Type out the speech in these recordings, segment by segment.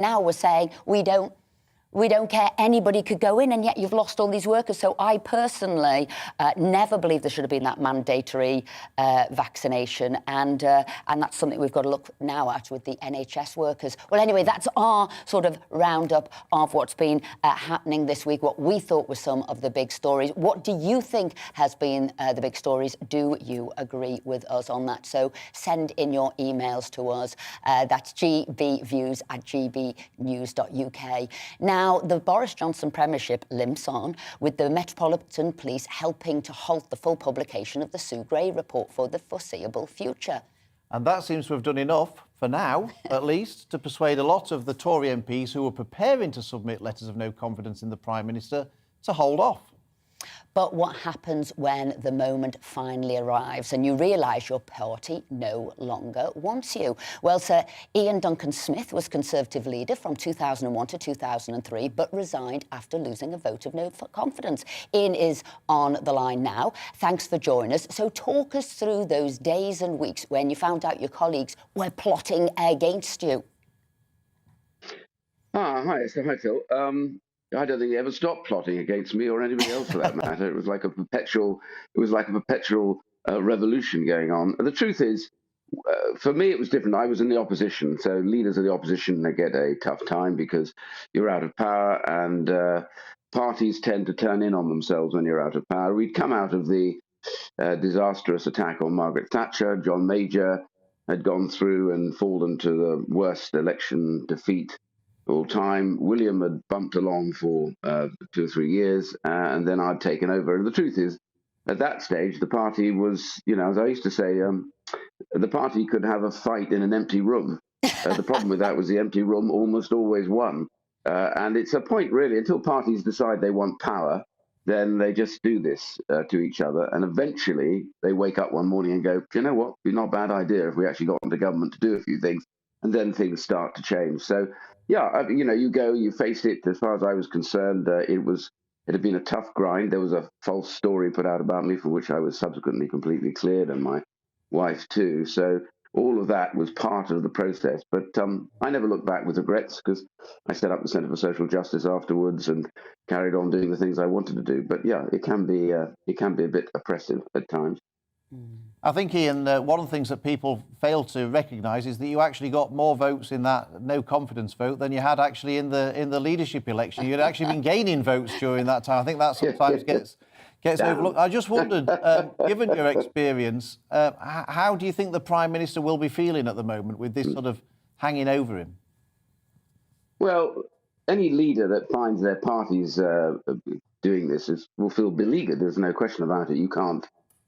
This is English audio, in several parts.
now we're saying we don't care, anybody could go in, and yet you've lost all these workers. So I personally never believe there should have been that mandatory vaccination, and that's something we've got to look now at with the NHS workers. Well, anyway, that's our sort of roundup of what's been happening this week, what we thought were some of the big stories. What do you think has been the big stories? Do you agree with us on that? So send in your emails to us. That's gbviews@gbnews.uk. Now, the Boris Johnson premiership limps on, with the Metropolitan Police helping to halt the full publication of the Sue Gray report for the foreseeable future. And that seems to have done enough, for now, at least, to persuade a lot of the Tory MPs who were preparing to submit letters of no confidence in the Prime Minister to hold off. But what happens when the moment finally arrives and you realise your party no longer wants you? Well, Sir Ian Duncan Smith was Conservative leader from 2001 to 2003, but resigned after losing a vote of no confidence. Ian is on the line now. Thanks for joining us. So talk us through those days and weeks when you found out your colleagues were plotting against you. Hi, Phil. I don't think he ever stopped plotting against me or anybody else for that matter. It was like a perpetual revolution going on. The truth is, for me, it was different. I was in the opposition, so leaders of the opposition, they get a tough time because you're out of power, and parties tend to turn in on themselves when you're out of power. We'd come out of the disastrous attack on Margaret Thatcher. John Major had gone through and fallen to the worst election defeat all time. William had bumped along for 2 or 3 years, and then I'd taken over. And the truth is, at that stage, the party was, as I used to say, the party could have a fight in an empty room. The problem with that was the empty room almost always won. And it's a point, really, until parties decide they want power, then they just do this to each other. And eventually, they wake up one morning and go, do you know what? It'd be not a bad idea if we actually got into government to do a few things. And then things start to change. So, yeah, you face it. As far as I was concerned, it had been a tough grind. There was a false story put out about me, for which I was subsequently completely cleared, and my wife too. So all of that was part of the process. But I never looked back with regrets, because I set up the Centre for Social Justice afterwards and carried on doing the things I wanted to do. But yeah, it can be a bit oppressive at times. I think, Ian, one of the things that people fail to recognise is that you actually got more votes in that no confidence vote than you had actually in the leadership election. You'd actually been gaining votes during that time. I think that sometimes gets overlooked. I just wondered, given your experience, how do you think the Prime Minister will be feeling at the moment with this sort of hanging over him? Well, any leader that finds their party's doing this will feel beleaguered. There's no question about it.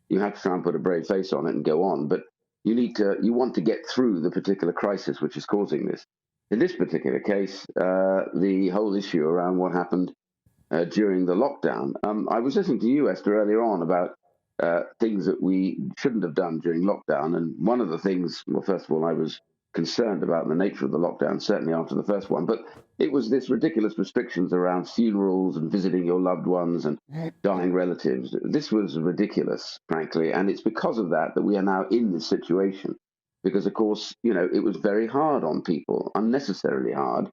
You have to try and put a brave face on it and go on, but you want to get through the particular crisis which is causing this. In this particular case, the whole issue around what happened during the lockdown. I was listening to you, Esther, earlier on about things that we shouldn't have done during lockdown, and one of the things, well, first of all, I was concerned about the nature of the lockdown, certainly after the first one, but it was this ridiculous restrictions around funerals and visiting your loved ones and dying relatives. This was ridiculous, frankly, and it's because of that we are now in this situation. Because, of course, it was very hard on people, unnecessarily hard,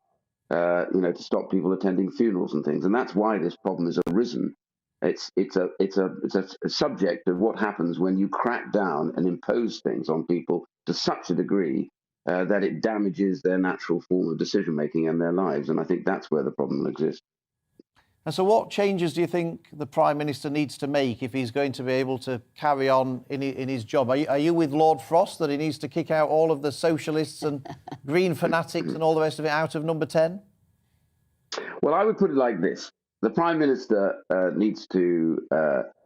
to stop people attending funerals and things, and that's why this problem has arisen. It's a subject of what happens when you crack down and impose things on people to such a degree that it damages their natural form of decision-making and their lives. And I think that's where the problem exists. And so what changes do you think the Prime Minister needs to make if he's going to be able to carry on in his job? Are you with Lord Frost, that he needs to kick out all of the socialists and green fanatics and all the rest of it out of number 10? Well, I would put it like this. The Prime Minister needs to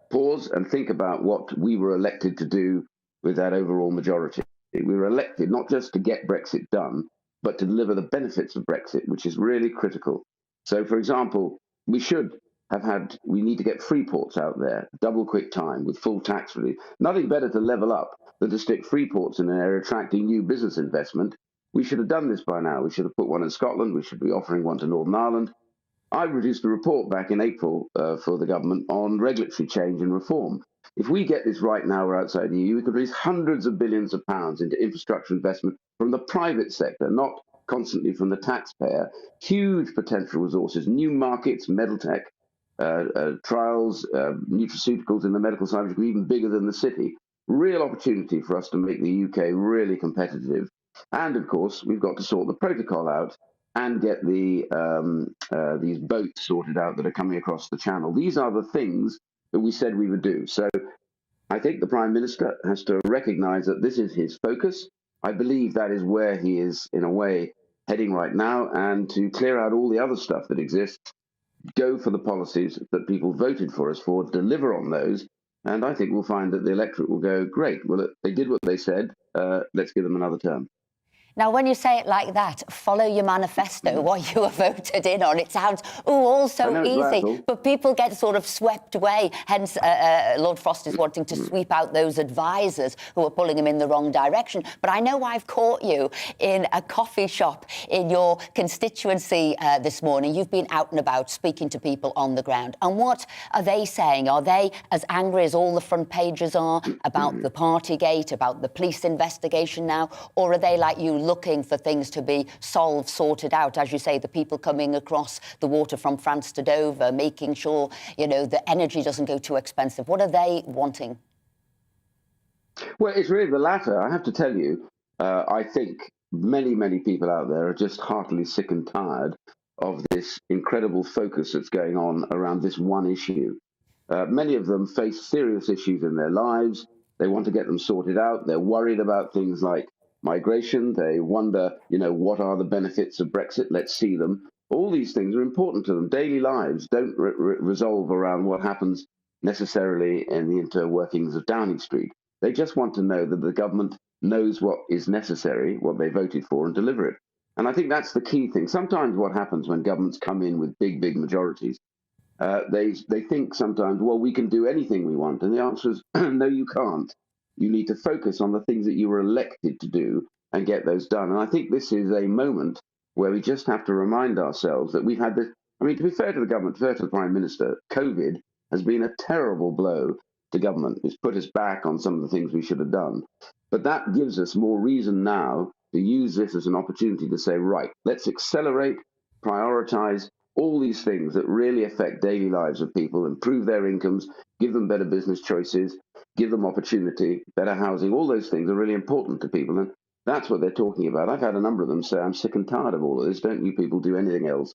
pause and think about what we were elected to do with that overall majority. We were elected not just to get Brexit done, but to deliver the benefits of Brexit, which is really critical. So, for example, we need to get free ports out there, double quick time with full tax relief. Nothing better to level up than to stick free ports in an area attracting new business investment. We should have done this by now. We should have put one in Scotland. We should be offering one to Northern Ireland. I produced a report back in April for the government on regulatory change and reform. If we get this right now, we're outside the EU, we could release hundreds of billions of pounds into infrastructure investment from the private sector, not constantly from the taxpayer. Huge potential resources, new markets, metal tech, trials, nutraceuticals in the medical side, which are even bigger than the city. Real opportunity for us to make the UK really competitive. And of course, we've got to sort the protocol out and get these boats sorted out that are coming across the channel. These are the things that we said we would do. So I think the Prime Minister has to recognise that this is his focus. I believe that is where he is, in a way, heading right now, and to clear out all the other stuff that exists, go for the policies that people voted for us for, deliver on those, and I think we'll find that the electorate will go, great, well, they did what they said, let's give them another term. Now, when you say it like that, follow your manifesto, what you were voted in on. It sounds, all so easy, but people get sort of swept away. Hence, Lord Frost is wanting to sweep out those advisors who are pulling him in the wrong direction. But I know I've caught you in a coffee shop in your constituency this morning. You've been out and about speaking to people on the ground. And what are they saying? Are they as angry as all the front pages are about the Partygate, about the police investigation now? Or are they like you, looking for things to be solved, sorted out, as you say, the people coming across the water from France to Dover, making sure, you know, the energy doesn't go too expensive? What are they wanting? Well, it's really the latter. I have to tell you, I think many people out there are just heartily sick and tired of this incredible focus that's going on around this one issue. Many of them face serious issues in their lives. They want to get them sorted out. They're worried about things like migration. They wonder, you know, what are the benefits of Brexit? Let's see them. All these things are important to them. Daily lives don't resolve around what happens necessarily in the interworkings of Downing Street. They just want to know that the government knows what is necessary, what they voted for, and deliver it. And I think that's the key thing. Sometimes what happens when governments come in with big majorities, they think sometimes, well, we can do anything we want. And the answer is, no, you can't. You need to focus on the things that you were elected to do and get those done. And I think this is a moment where we just have to remind ourselves that we've had this. I mean, to be fair to the government, fair to the Prime Minister, COVID has been a terrible blow to government. It's put us back on some of the things we should have done. But that gives us more reason now to use this as an opportunity to say, right, let's accelerate, prioritize all these things that really affect daily lives of people, improve their incomes, give them better business choices, give them opportunity, better housing. All those things are really important to people. And that's what they're talking about. I've had a number of them say, I'm sick and tired of all of this. Don't you people do anything else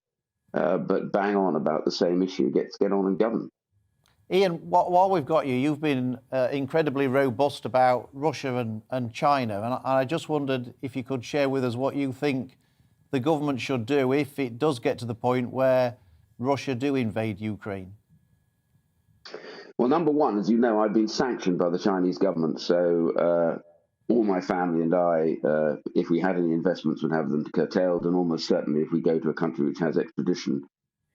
but bang on about the same issue. Get on and govern. Ian, while we've got you, you've been incredibly robust about Russia and China. And I just wondered if you could share with us what you think the government should do if it does get to the point where Russia do invade Ukraine. Well, number one, as you know, I've been sanctioned by the Chinese government. So all my family and I, if we had any investments, would have them curtailed. And almost certainly, if we go to a country which has extradition,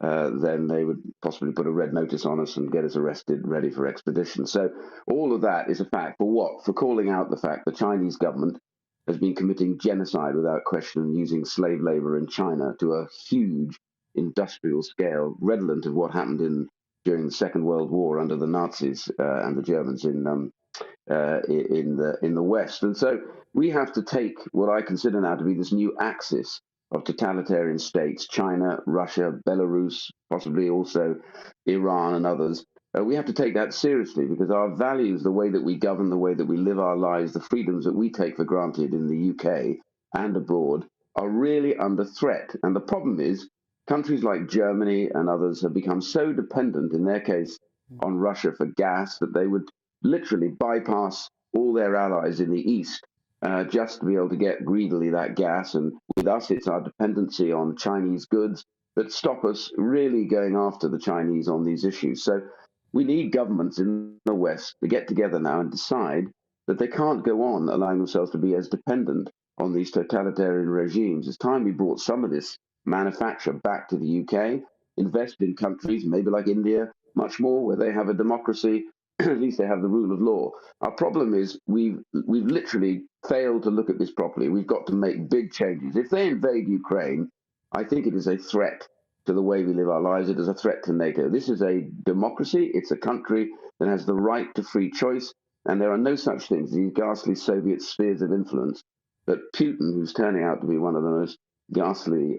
then they would possibly put a red notice on us and get us arrested, ready for extradition. So all of that is a fact. For what? For calling out the fact the Chinese government has been committing genocide without question, using slave labor in China to a huge industrial scale, redolent of what happened during the Second World War under the Nazis and the Germans in the West. And so we have to take what I consider now to be this new axis of totalitarian states, China, Russia, Belarus, possibly also Iran and others. We have to take that seriously because our values, the way that we govern, the way that we live our lives, the freedoms that we take for granted in the UK and abroad are really under threat. And the problem is countries like Germany and others have become so dependent, in their case, on Russia for gas that they would literally bypass all their allies in the East just to be able to get greedily that gas. And with us, it's our dependency on Chinese goods that stop us really going after the Chinese on these issues. So we need governments in the West to get together now and decide that they can't go on allowing themselves to be as dependent on these totalitarian regimes. It's time we brought some of this manufacture back to the UK, invest in countries, maybe like India, much more, where they have a democracy, at least they have the rule of law. Our problem is we've literally failed to look at this properly. We've got to make big changes. If they invade Ukraine, I think it is a threat to the way we live our lives. It is a threat to NATO. This is a democracy. It's a country that has the right to free choice. And there are no such things, these ghastly Soviet spheres of influence, that Putin, who's turning out to be one of the most ghastly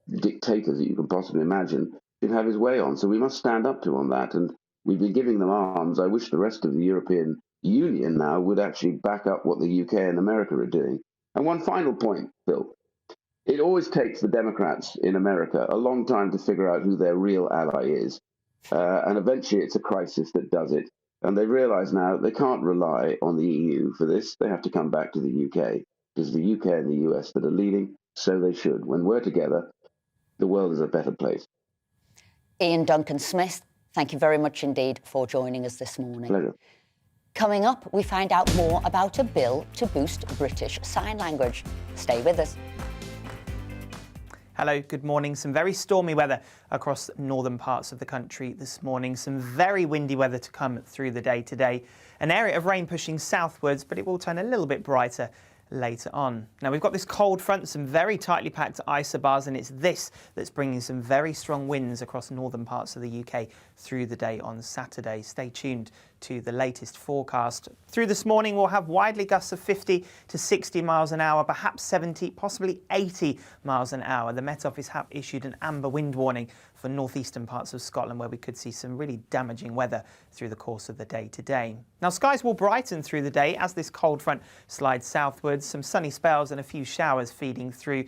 dictators that you can possibly imagine, should have his way on. So we must stand up to him on that. And we've been giving them arms. I wish the rest of the European Union now would actually back up what the UK and America are doing. And one final point, Phil. It always takes the Democrats in America a long time to figure out who their real ally is. And eventually it's a crisis that does it. And they realize now they can't rely on the EU for this. They have to come back to the UK, because the UK and the US that are leading, so they should. When we're together, the world is a better place. Ian Duncan-Smith, thank you very much indeed for joining us this morning. Pleasure. Coming up, we find out more about a bill to boost British Sign Language. Stay with us. Hello, good morning. Some very stormy weather across northern parts of the country this morning. Some very windy weather to come through the day today. An area of rain pushing southwards, but it will turn a little bit brighter later on. Now, we've got this cold front, some very tightly packed isobars, and it's this that's bringing some very strong winds across northern parts of the UK through the day on Saturday. Stay tuned to the latest forecast. Through this morning, we'll have widely gusts of 50 to 60 miles an hour, perhaps 70, possibly 80 miles an hour. The Met Office have issued an amber wind warning for northeastern parts of Scotland, where we could see some really damaging weather through the course of the day today. Now, skies will brighten through the day as this cold front slides southwards. Some sunny spells and a few showers feeding through,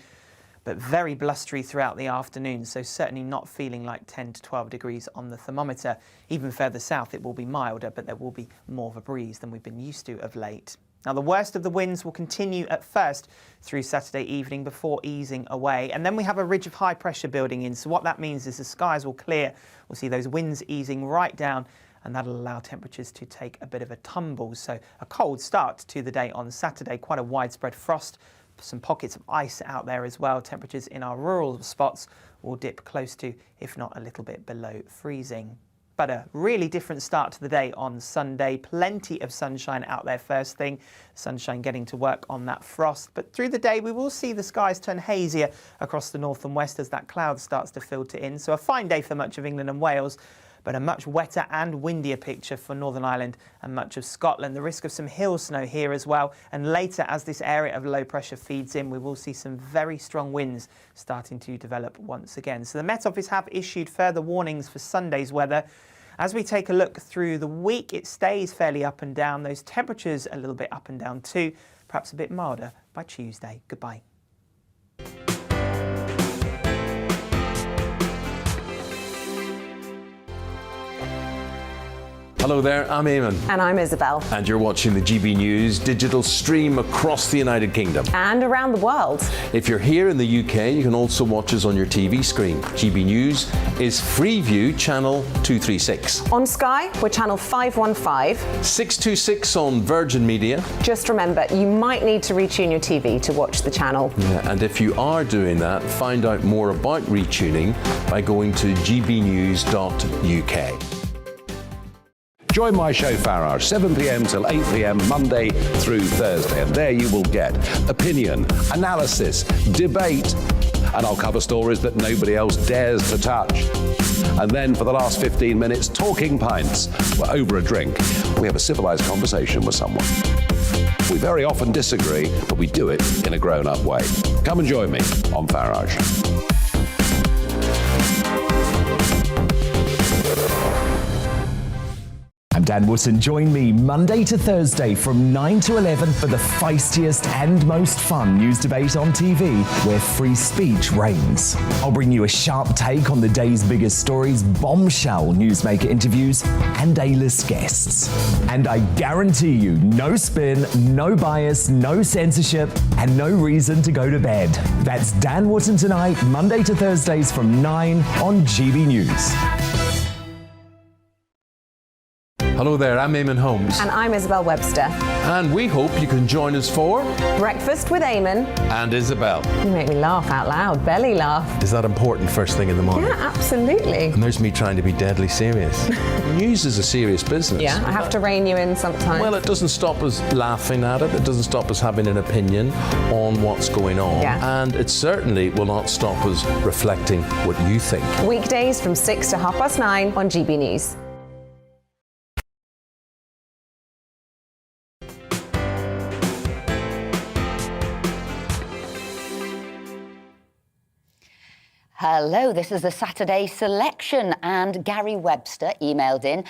but very blustery throughout the afternoon, so certainly not feeling like 10 to 12 degrees on the thermometer. Even further south, it will be milder, but there will be more of a breeze than we've been used to of late. Now, the worst of the winds will continue at first through Saturday evening before easing away. And then we have a ridge of high pressure building in. So what that means is the skies will clear. We'll see those winds easing right down, and that'll allow temperatures to take a bit of a tumble. So a cold start to the day on Saturday, quite a widespread frost, some pockets of ice out there as well. Temperatures in our rural spots will dip close to, if not a little bit below freezing. But a really different start to the day on Sunday. Plenty of sunshine out there first thing. Sunshine getting to work on that frost. But through the day, we will see the skies turn hazier across the north and west as that cloud starts to filter in. So a fine day for much of England and Wales, but a much wetter and windier picture for Northern Ireland and much of Scotland. The risk of some hill snow here as well. And later, as this area of low pressure feeds in, we will see some very strong winds starting to develop once again. So the Met Office have issued further warnings for Sunday's weather. As we take a look through the week, it stays fairly up and down. Those temperatures a little bit up and down too, perhaps a bit milder by Tuesday. Goodbye. Hello there, I'm Eamon. And I'm Isabel. And you're watching the GB News digital stream across the United Kingdom. And around the world. If you're here in the UK, you can also watch us on your TV screen. GB News is Freeview channel 236. On Sky, we're channel 515. 626 on Virgin Media. Just remember, you might need to retune your TV to watch the channel. Yeah, and if you are doing that, find out more about retuning by going to gbnews.uk. Join my show Farage, 7 p.m. till 8 p.m. Monday through Thursday. And there you will get opinion, analysis, debate, and I'll cover stories that nobody else dares to touch. And then for the last 15 minutes, talking pints. We're over a drink. We have a civilized conversation with someone. We very often disagree, but we do it in a grown-up way. Come and join me on Farage. I'm Dan Wootton. Join me Monday to Thursday from 9 to 11 for the feistiest and most fun news debate on TV, where free speech reigns. I'll bring you a sharp take on the day's biggest stories, bombshell newsmaker interviews, and A-list guests. And I guarantee you, no spin, no bias, no censorship, and no reason to go to bed. That's Dan Wootton Tonight, Monday to Thursdays from 9 on GB News. Hello there, I'm Eamon Holmes. And I'm Isabel Webster. And we hope you can join us for Breakfast with Eamon and Isabel. You make me laugh out loud, belly laugh. Is that important first thing in the morning? Yeah, absolutely. And there's me trying to be deadly serious. News is a serious business. Yeah, I have to rein you in sometimes. Well, it doesn't stop us laughing at it. It doesn't stop us having an opinion on what's going on. Yeah. And it certainly will not stop us reflecting what you think. Weekdays from 6 to 9:30 on GB News. Hello, this is the Saturday selection, and Gary Webster emailed in.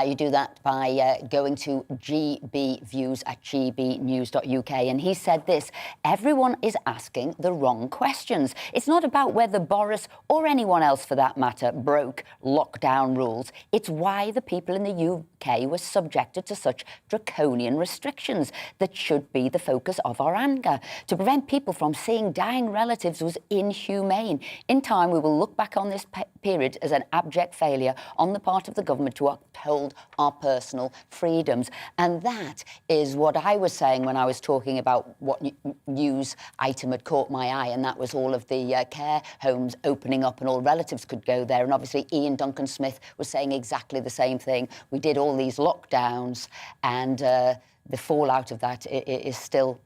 You do that by going to GBViews at gbnews.uk, and he said this: everyone is asking the wrong questions. It's not about whether Boris or anyone else for that matter broke lockdown rules. It's why the people in the UK were subjected to such draconian restrictions that should be the focus of our anger. To prevent people from seeing dying relatives was inhumane. In time, we will look back on this period as an abject failure on the part of the government to uphold our personal freedoms. And that is what I was saying when I was talking about what news item had caught my eye, and that was all of the care homes opening up and all relatives could go there. And obviously Ian Duncan Smith was saying exactly the same thing. We did all these lockdowns, and the fallout of that is still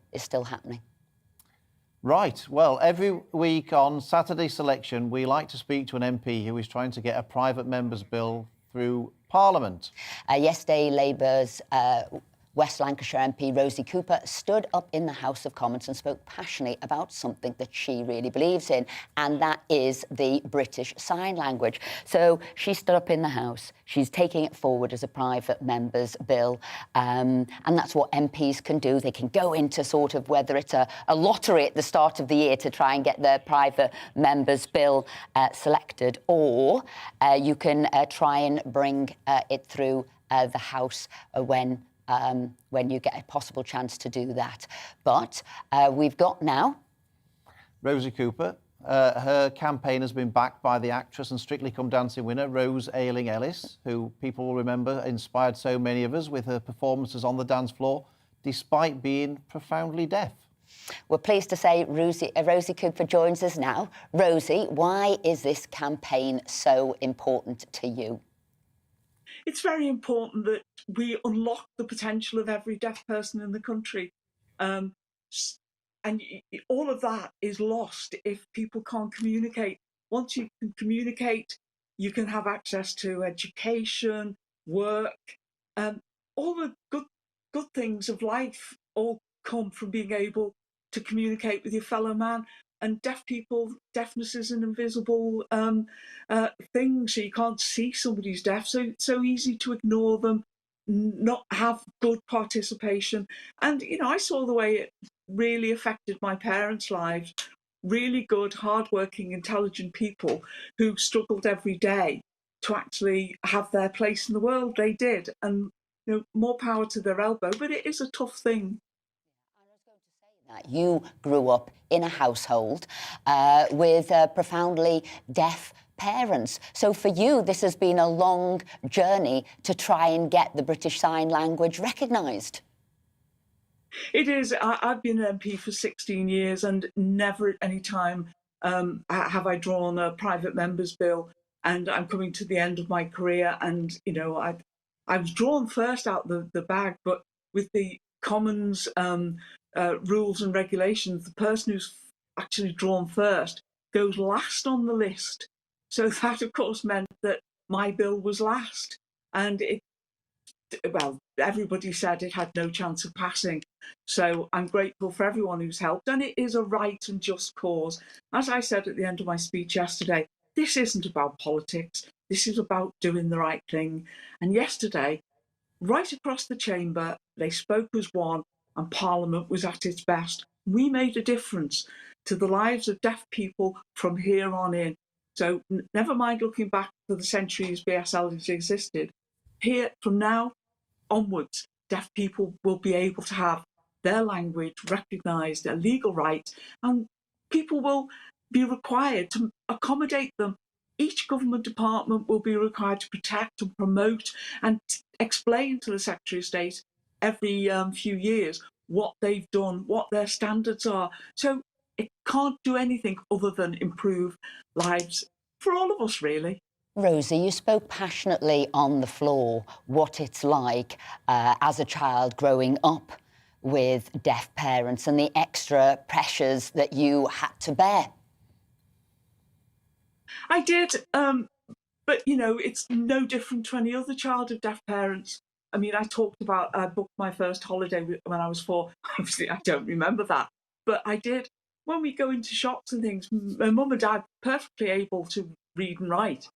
happening. Right. Well, every week on Saturday Selection, we like to speak to an MP who is trying to get a private member's bill through Parliament. Yesterday, Labour's West Lancashire MP Rosie Cooper stood up in the House of Commons and spoke passionately about something that she really believes in, and that is the British Sign Language. So she stood up in the House. She's taking it forward as a private member's bill, and that's what MPs can do. They can go into sort of, whether it's a lottery at the start of the year to try and get their private member's bill selected, or you can try and bring it through the House when you get a possible chance to do that. But we've got now Rosie Cooper. Her campaign has been backed by the actress and Strictly Come Dancing winner, Rose Ayling-Ellis, who people will remember inspired so many of us with her performances on the dance floor, despite being profoundly deaf. We're pleased to say Rosie Cooper joins us now. Rosie, why is this campaign so important to you? It's very important that we unlock the potential of every deaf person in the country. And all of that is lost if people can't communicate. Once you can communicate, you can have access to education, work, all the good things of life all come from being able to communicate with your fellow man. And deaf people, deafness is an invisible thing, so you can't see somebody's deaf, so it's so easy to ignore them, not have good participation. And, you know, I saw the way it really affected my parents' lives. Really good, hardworking, intelligent people who struggled every day to actually have their place in the world. They did, and, you know, more power to their elbow, but it is a tough thing. You grew up in a household with profoundly deaf parents. So for you, this has been a long journey to try and get the British Sign Language recognised. It is. I've been an MP for 16 years and never at any time have I drawn a private member's bill. And I'm coming to the end of my career. And, you know, I was drawn first out the bag, but with the Commons rules and regulations, the person who's actually drawn first goes last on the list. So that, of course, meant that my bill was last. And everybody said it had no chance of passing. So I'm grateful for everyone who's helped. And it is a right and just cause. As I said at the end of my speech yesterday, this isn't about politics. This is about doing the right thing. And yesterday, right across the chamber, they spoke as one, and Parliament was at its best. We made a difference to the lives of deaf people from here on in. So never mind looking back for the centuries BSL has existed. Here, from now onwards, deaf people will be able to have their language recognised, their legal rights, and people will be required to accommodate them. Each government department will be required to protect and promote and explain to the Secretary of State every few years what they've done, what their standards are. So it can't do anything other than improve lives for all of us, really. Rosie, you spoke passionately on the floor what it's like as a child growing up with deaf parents and the extra pressures that you had to bear. I did, but, you know, it's no different to any other child of deaf parents. I mean, I booked my first holiday when I was 4. Obviously, I don't remember that, but I did. when we go into shops and things, my mum and dad perfectly able to read and write.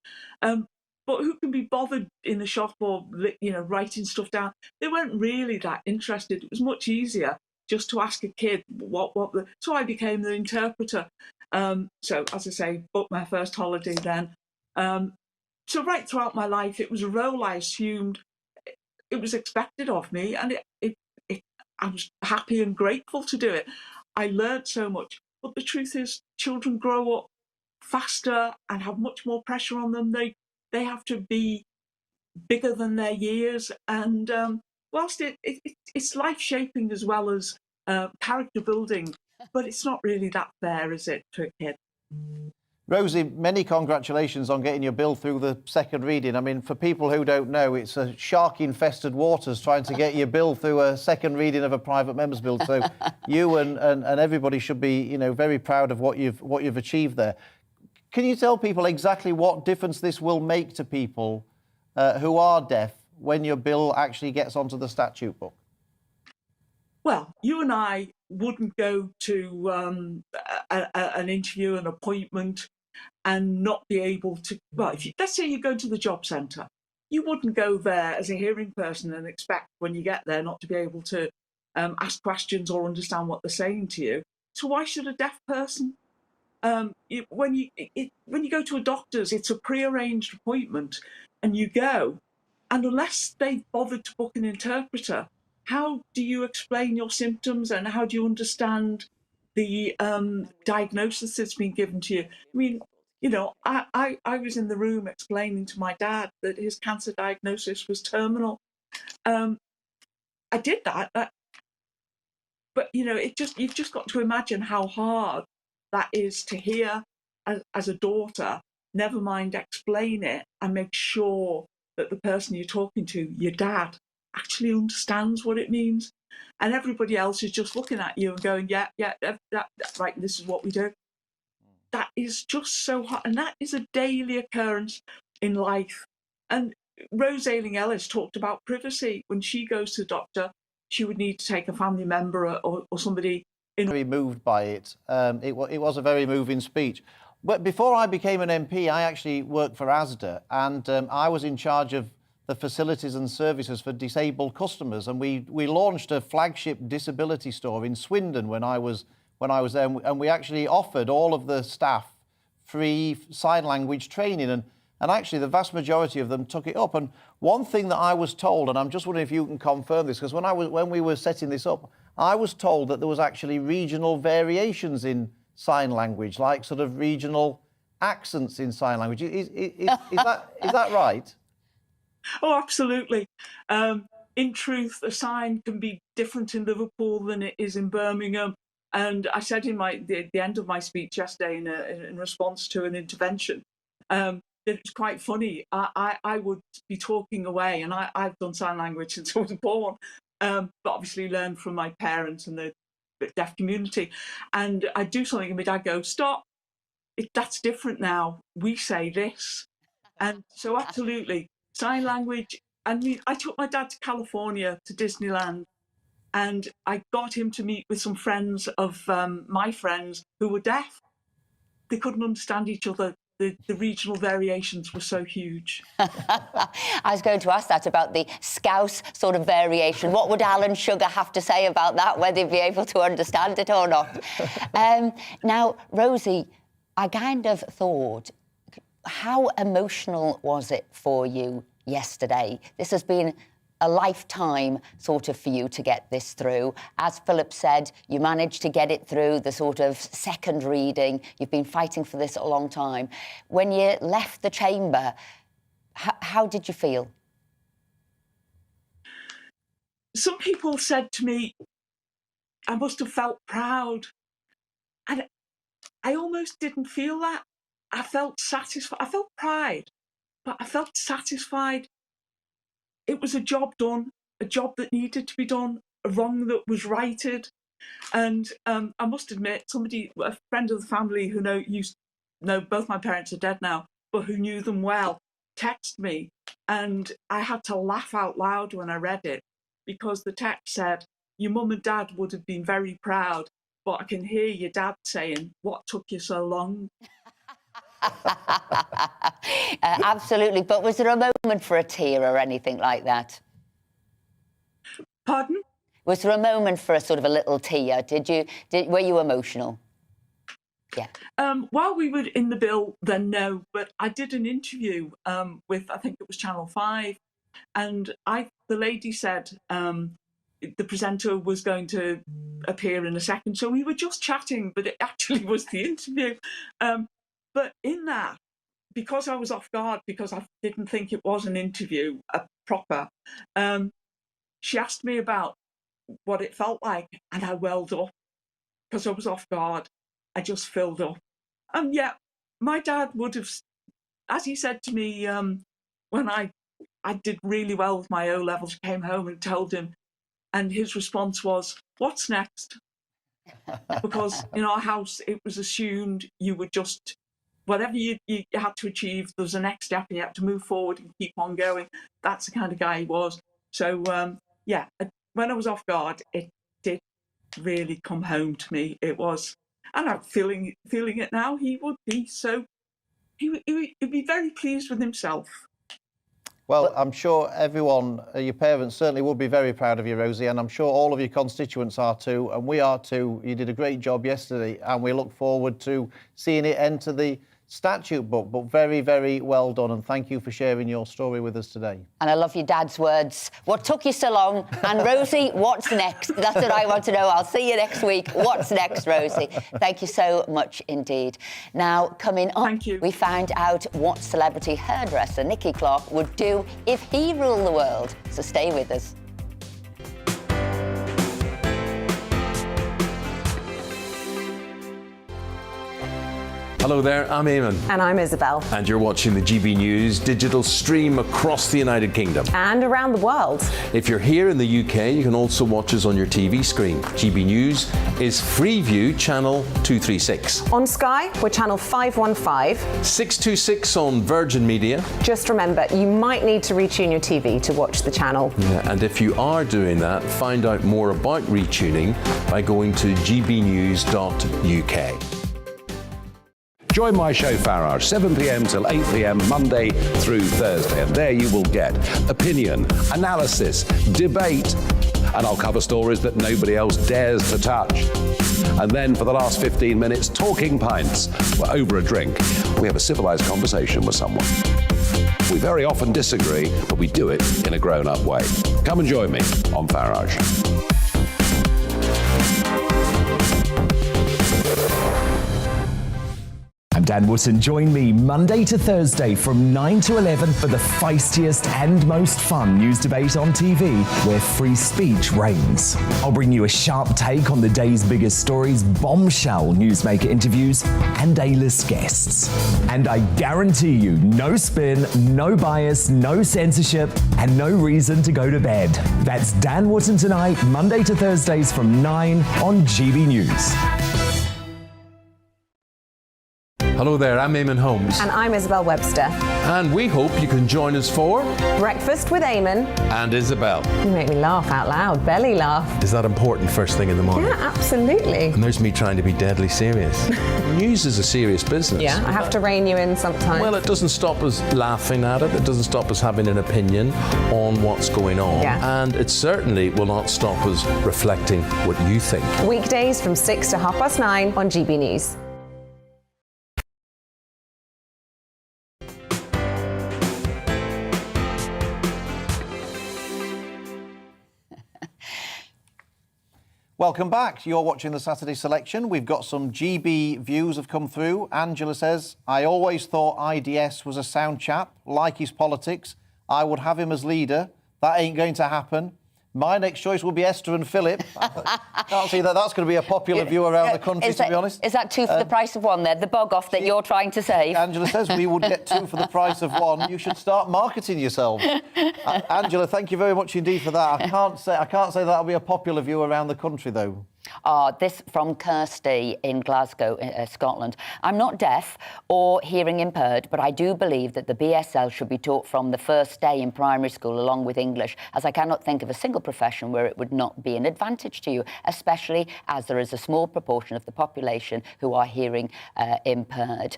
But who can be bothered in the shop or, writing stuff down? They weren't really that interested. It was much easier just to ask a kid so I became the interpreter. So as I say, booked my first holiday then. So right throughout my life, it was a role I assumed it was expected of me, and I was happy and grateful to do it. I learned so much, but the truth is, children grow up faster and have much more pressure on them. They have to be bigger than their years, and whilst it's life shaping as well as character building, but it's not really that fair, is it, to a kid? Rosie, many congratulations on getting your bill through the second reading. I mean, for people who don't know, it's a shark-infested waters trying to get your bill through a second reading of a private member's bill. So you and everybody should be, very proud of what you've achieved there. Can you tell people exactly what difference this will make to people who are deaf when your bill actually gets onto the statute book? Well, you and I wouldn't go to an interview, an appointment, and not be able to. Well, let's say you go to the job centre, you wouldn't go there as a hearing person and expect when you get there not to be able to ask questions or understand what they're saying to you. So why should a deaf person? When you go to a doctor's, it's a pre-arranged appointment, and you go, and unless they've bothered to book an interpreter, how do you explain your symptoms and how do you understand the diagnosis that's been given to you? I mean, I was in the room explaining to my dad that his cancer diagnosis was terminal. I did that, but you've just got to imagine how hard that is to hear as a daughter. Never mind explain it and make sure that the person you're talking to, your dad, actually understands what it means, and everybody else is just looking at you and going, yeah, right, this is what we do. That is just so hard, and that is a daily occurrence in life. And Rose Ayling-Ellis talked about privacy. When she goes to the doctor, she would need to take a family member or somebody in. Very moved by it. It was a very moving speech. But before I became an MP, I actually worked for ASDA, and I was in charge of the facilities and services for disabled customers, and we launched a flagship disability store in Swindon when I was there, and we actually offered all of the staff free sign language training, and actually the vast majority of them took it up. And one thing that I was told, and I'm just wondering if you can confirm this, because when we were setting this up, I was told that there was actually regional variations in sign language, like sort of regional accents in sign language. Is that right? Oh, absolutely. In truth, a sign can be different in Liverpool than it is in Birmingham. And I said in the end of my speech yesterday, in response to an intervention, that it's quite funny. I would be talking away, and I've done sign language since I was born, but obviously learned from my parents and the deaf community. And I'd do something, and my dad go, "Stop! That's different now. We say this." And so, absolutely. Sign language. I took my dad to California, to Disneyland, and I got him to meet with some friends of my friends who were deaf. They couldn't understand each other. The regional variations were so huge. I was going to ask that about the Scouse sort of variation. What would Alan Sugar have to say about that, whether he'd be able to understand it or not? Now, Rosie, I kind of thought, how emotional was it for you yesterday? This has been a lifetime sort of for you to get this through. As Philip said, you managed to get it through the sort of second reading. You've been fighting for this a long time. When you left the chamber, how did you feel? Some people said to me, I must have felt proud. And I almost didn't feel that. I felt satisfied. I felt pride, but I felt satisfied. It was a job done, a job that needed to be done, a wrong that was righted. And I must admit, a friend of the family who know both my parents are dead now, but who knew them well, texted me, and I had to laugh out loud when I read it, because the text said, "Your mum and dad would have been very proud but I can hear your dad saying, "What took you so long?" Absolutely. But was there a moment for a tear or anything like that? Pardon? Was there a moment for a sort of a little tear? Were you emotional? Yeah. While we were in the bill, then no, but I did an interview with, I think it was Channel 5, and the lady said the presenter was going to appear in a second, so we were just chatting, but it actually was the interview. But in that, because I was off guard, because I didn't think it was an interview, proper, she asked me about what it felt like, and I welled up because I was off guard. I just filled up. And yeah, my dad would have, as he said to me when I did really well with my O levels, came home and told him, and his response was, "What's next?" Because in our house, it was assumed you would just, whatever you had to achieve, there was a next step, you had to move forward and keep on going. That's the kind of guy he was. So yeah, when I was off guard, it did really come home to me. It was, and I'm feeling it now. He would be so. He'd be very pleased with himself. Well, I'm sure everyone, your parents certainly would be very proud of you, Rosie, and I'm sure all of your constituents are too, and we are too. You did a great job yesterday, and we look forward to seeing it enter the statute book, but very, very well done, and thank you for sharing your story with us today. And I love your dad's words. What took you so long? And Rosie, what's next? That's what I want to know. I'll see you next week. What's next, Rosie? Thank you so much indeed. Now, coming up, Thank you. We found out what celebrity hairdresser Nicky Clark would do if he ruled the world. So stay with us. Hello there, I'm Eamon. And I'm Isabel. And you're watching the GB News digital stream across the United Kingdom. And around the world. If you're here in the UK, you can also watch us on your TV screen. GB News is Freeview channel 236. On Sky, we're channel 515. 626 on Virgin Media. Just remember, you might need to retune your TV to watch the channel. Yeah, and if you are doing that, find out more about retuning by going to gbnews.uk. Join my show Farage, 7 p.m. till 8 p.m. Monday through Thursday. And there you will get opinion, analysis, debate, and I'll cover stories that nobody else dares to touch. And then for the last 15 minutes, talking pints. We're over a drink. We have a civilized conversation with someone. We very often disagree, but we do it in a grown-up way. Come and join me on Farage. I'm Dan Wootton. Join me Monday to Thursday from 9 to 11 for the feistiest and most fun news debate on TV, where free speech reigns. I'll bring you a sharp take on the day's biggest stories, bombshell newsmaker interviews, and A-list guests. And I guarantee you, no spin, no bias, no censorship, and no reason to go to bed. That's Dan Wootton Tonight, Monday to Thursdays from 9 on GB News. Hello there, I'm Eamon Holmes. And I'm Isabel Webster. And we hope you can join us for Breakfast with Eamon. And Isabel. You make me laugh out loud, belly laugh. Is that important first thing in the morning? Yeah, absolutely. And there's me trying to be deadly serious. News is a serious business. Yeah, I have to rein you in sometimes. Well, it doesn't stop us laughing at it. It doesn't stop us having an opinion on what's going on. Yeah. And it certainly will not stop us reflecting what you think. Weekdays from 6 to 9:30 on GB News. Welcome back. You're watching the Saturday Selection. We've got some GB views have come through. Angela says, I always thought IDS was a sound chap, like his politics. I would have him as leader. That ain't going to happen. My next choice will be Esther and Philip. I can't see that that's going to be a popular view around the country, to be honest. Is that two for the price of one there, the bog off that you're trying to save? Angela says we would get two for the price of one. You should start marketing yourselves. Angela, thank you very much indeed for that. I can't say that'll be a popular view around the country, though. This from Kirsty in Glasgow, Scotland. I'm not deaf or hearing impaired, but I do believe that the BSL should be taught from the first day in primary school along with English, as I cannot think of a single profession where it would not be an advantage to you, especially as there is a small proportion of the population who are hearing impaired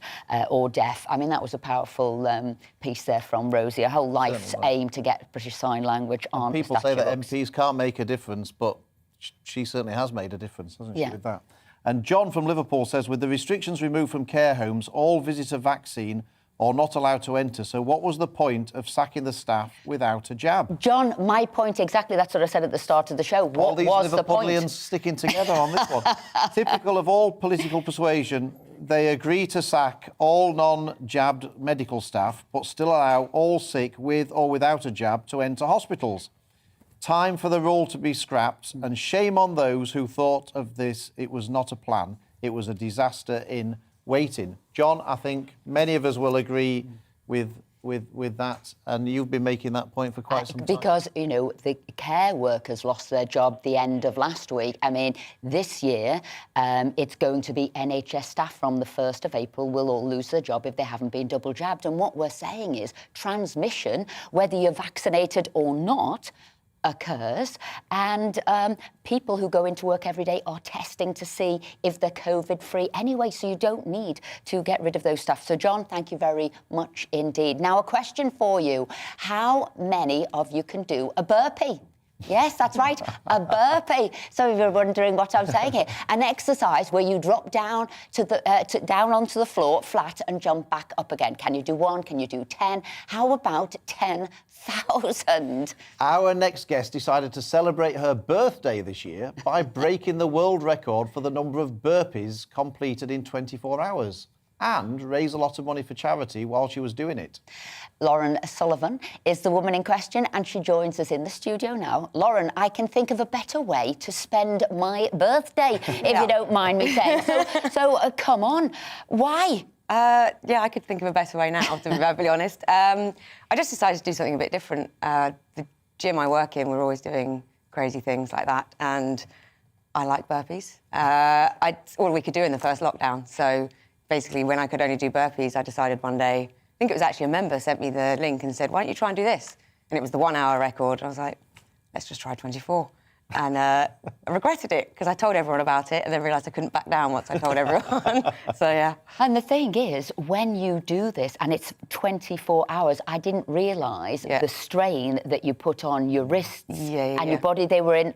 or deaf. I mean, that was a powerful piece there from Rosie. Her whole life's aim to get British Sign Language on People say that books. MPs can't make a difference, but she certainly has made a difference, hasn't she, Yeah. with that? And John from Liverpool says, with the restrictions removed from care homes, all visitor vaccine are not allowed to enter. So what was the point of sacking the staff without a jab? John, my point exactly, that's what I said at the start of the show. What all these was the point? Liverpudlians sticking together on this one. Typical of all political persuasion, they agree to sack all non-jabbed medical staff, but still allow all sick with or without a jab to enter hospitals. Time for the rule to be scrapped, and shame on those who thought of this. It was not a plan. It was a disaster in waiting. John, I think many of us will agree with that, and you've been making that point for quite some time. Because, you know, the care workers lost their job the end of last week. I mean, this year, it's going to be NHS staff from the 1st of April will all lose their job if they haven't been double jabbed. And what we're saying is transmission, whether you're vaccinated or not, occurs, and people who go into work every day are testing to see if they're COVID-free anyway, so you don't need to get rid of those stuff. So, John, thank you very much indeed. Now, a question for you. How many of you can do a burpee? Yes, that's right, a burpee. So if you're wondering what I'm saying here, an exercise where you drop down to the down onto the floor flat and jump back up again. Can you do 1? Can you do 10? How about 10,000? Our next guest decided to celebrate her birthday this year by breaking the world record for the number of burpees completed in 24 hours. And raise a lot of money for charity while she was doing it. Lauren Sullivan is the woman in question, and she joins us in the studio now. Lauren, I can think of a better way to spend my birthday, if you don't mind me saying. So come on, why? Yeah, I could think of a better way now, to be perfectly honest. I just decided to do something a bit different. The gym I work in, we're always doing crazy things like that, and I like burpees. All we could do in the first lockdown, so basically, when I could only do burpees, I decided one day, I think it was actually a member sent me the link and said, why don't you try and do this? And it was the 1 hour record. I was like, let's just try 24. And I regretted it because I told everyone about it and then realised I couldn't back down once I told everyone. So, yeah. And the thing is, when you do this, and it's 24 hours, I didn't realise the strain that you put on your wrists and your body. They were in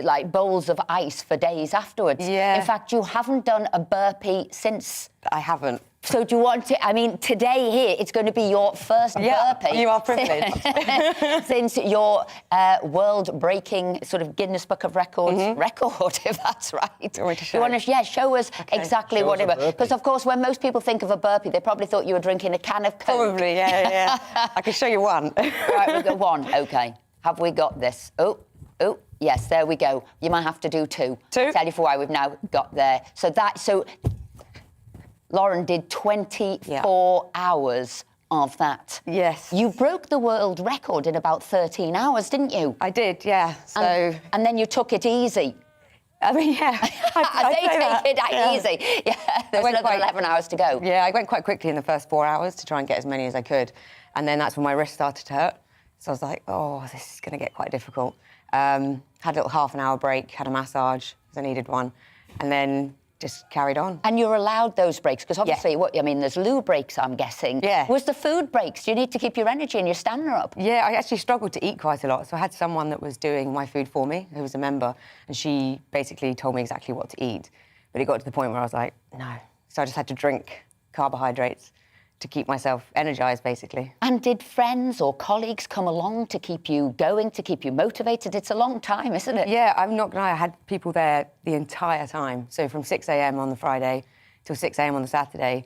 like bowls of ice for days afterwards. Yeah. In fact, you haven't done a burpee since. I haven't. So do you want to, I mean, today here, it's going to be your first burpee. You are privileged. Since your world-breaking sort of Guinness Book of Records record, if that's right. You want to show? You want to, show us exactly Show what us it a was. burpee. Because, of course, when most people think of a burpee, they probably thought you were drinking a can of Coke. Probably, yeah. I can show you one. Right, we've got 1, OK. Have we got this? Oh, yes, there we go. You might have to do 2. 2? Tell you for why we've now got there. So Lauren did 24 hours of that. Yes. You broke the world record in about 13 hours, didn't you? I did, yeah. So. And then you took it easy. I mean, yeah. They take it easy. Yeah, there's another 11 hours to go. Yeah, I went quite quickly in the first 4 hours to try and get as many as I could. And then that's when my wrist started to hurt. So I was like, oh, this is going to get quite difficult. Had a little half an hour break, had a massage, because I needed one, and then just carried on. And you're allowed those breaks, because obviously, there's loo breaks, I'm guessing. Yeah. Was the food breaks? Do you need to keep your energy and your stamina up? Yeah, I actually struggled to eat quite a lot, so I had someone that was doing my food for me, who was a member, and she basically told me exactly what to eat. But it got to the point where I was like, no. So I just had to drink carbohydrates to keep myself energised, basically. And did friends or colleagues come along to keep you going, to keep you motivated? It's a long time, isn't it? Yeah, I'm not gonna lie, I had people there the entire time. So from 6 a.m. on the Friday till 6 a.m. on the Saturday,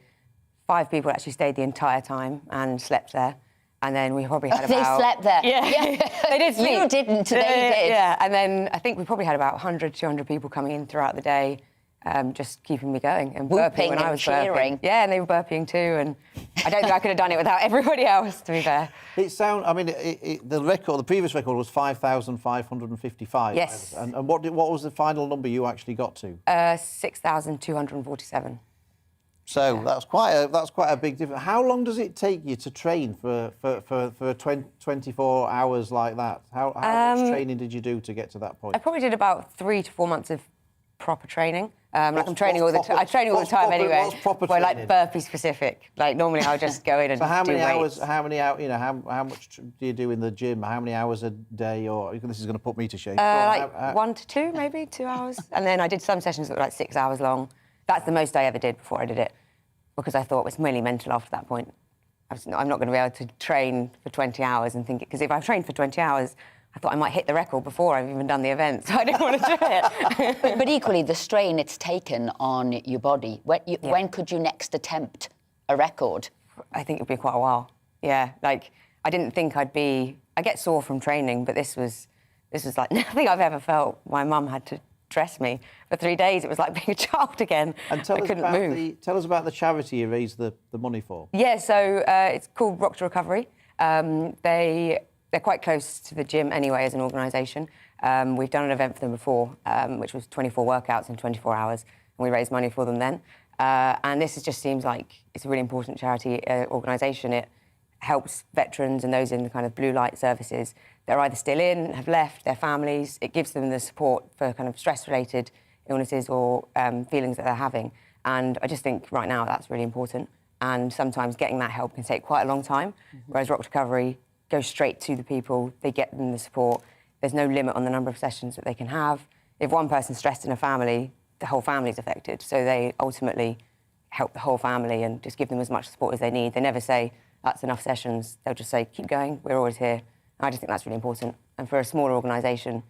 5 people actually stayed the entire time and slept there. And then we probably had about... They slept there? Yeah. They did sleep. You didn't, they did. Yeah, and then I think we probably had about 100, 200 people coming in throughout the day, just keeping me going and burping when I was cheering. burping. Yeah, and they were burping too, and I don't think I could have done it without everybody else, to be fair. I mean, the previous record was 5,555. Yes. And what was the final number you actually got to? 6,247. So that's quite a big difference. How long does it take you to train for 24 hours like that? How much training did you do to get to that point? I probably did about 3 to 4 months of proper training. I'm training all the time. I'm training all the time anyway. What's proper well, training? like burpee specific. Like normally I'll just go in and So how many do hours? weights. How many hours? You know, how much do you do in the gym? How many hours a day? Or this is going to put me to shame. Like 1 to 2, maybe 2 hours. And then I did some sessions that were like 6 hours long. That's the most I ever did before I did it, because I thought it was really mental after that point. I'm not going to be able to train for 20 hours and think it, because if I trained for 20 hours, I thought I might hit the record before I've even done the event, so I didn't want to do it. But equally, the strain it's taken on your body. When could you next attempt a record? I think it'd be quite a while. Yeah, like I didn't think I get sore from training, but this was like nothing I've ever felt. My mum had to dress me for 3 days. It was like being a child again. And tell us about the charity you raised the money for. Yeah, so it's called Rock to Recovery. They're quite close to the gym anyway as an organisation. We've done an event for them before, which was 24 workouts in 24 hours, and we raised money for them then. And this just seems like it's a really important charity organisation. It helps veterans and those in the kind of blue light services. They're either still in, have left, their families. It gives them the support for kind of stress-related illnesses or feelings that they're having. And I just think right now that's really important. And sometimes getting that help can take quite a long time, whereas Rock to Recovery goes straight to the people. They get them the support. There's no limit on the number of sessions that they can have. If one person's stressed in a family, the whole family's affected. So they ultimately help the whole family and just give them as much support as they need. They never say, that's enough sessions. They'll just say, keep going, we're always here. And I just think that's really important. And for a smaller organisation,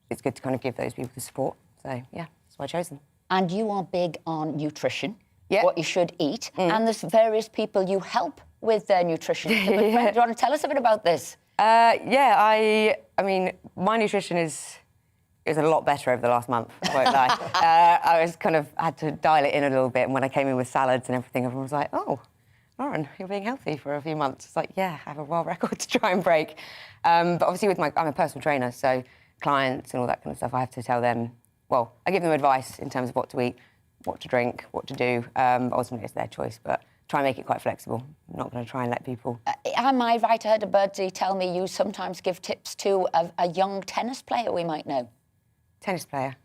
it's good to kind of give those people the support. So, yeah, that's why I chose them. And you are big on nutrition, Yeah. what you should eat, and there's various people you help with their nutrition. Do you want to tell us a bit about this? I mean, my nutrition is a lot better over the last month, I won't lie. I was had to dial it in a little bit, and when I came in with salads and everything, everyone was like, oh, Lauren, you're being healthy for a few months. It's like, yeah, I have a world record to try and break. But obviously I'm a personal trainer, so clients and all that kind of stuff, I have to tell them, well, I give them advice in terms of what to eat, what to drink, what to do. Ultimately, it's their choice, but try and make it quite flexible. I'm not going to try and let people... Am I right? I heard a birdie tell me you sometimes give tips to a young tennis player we might know. Tennis player?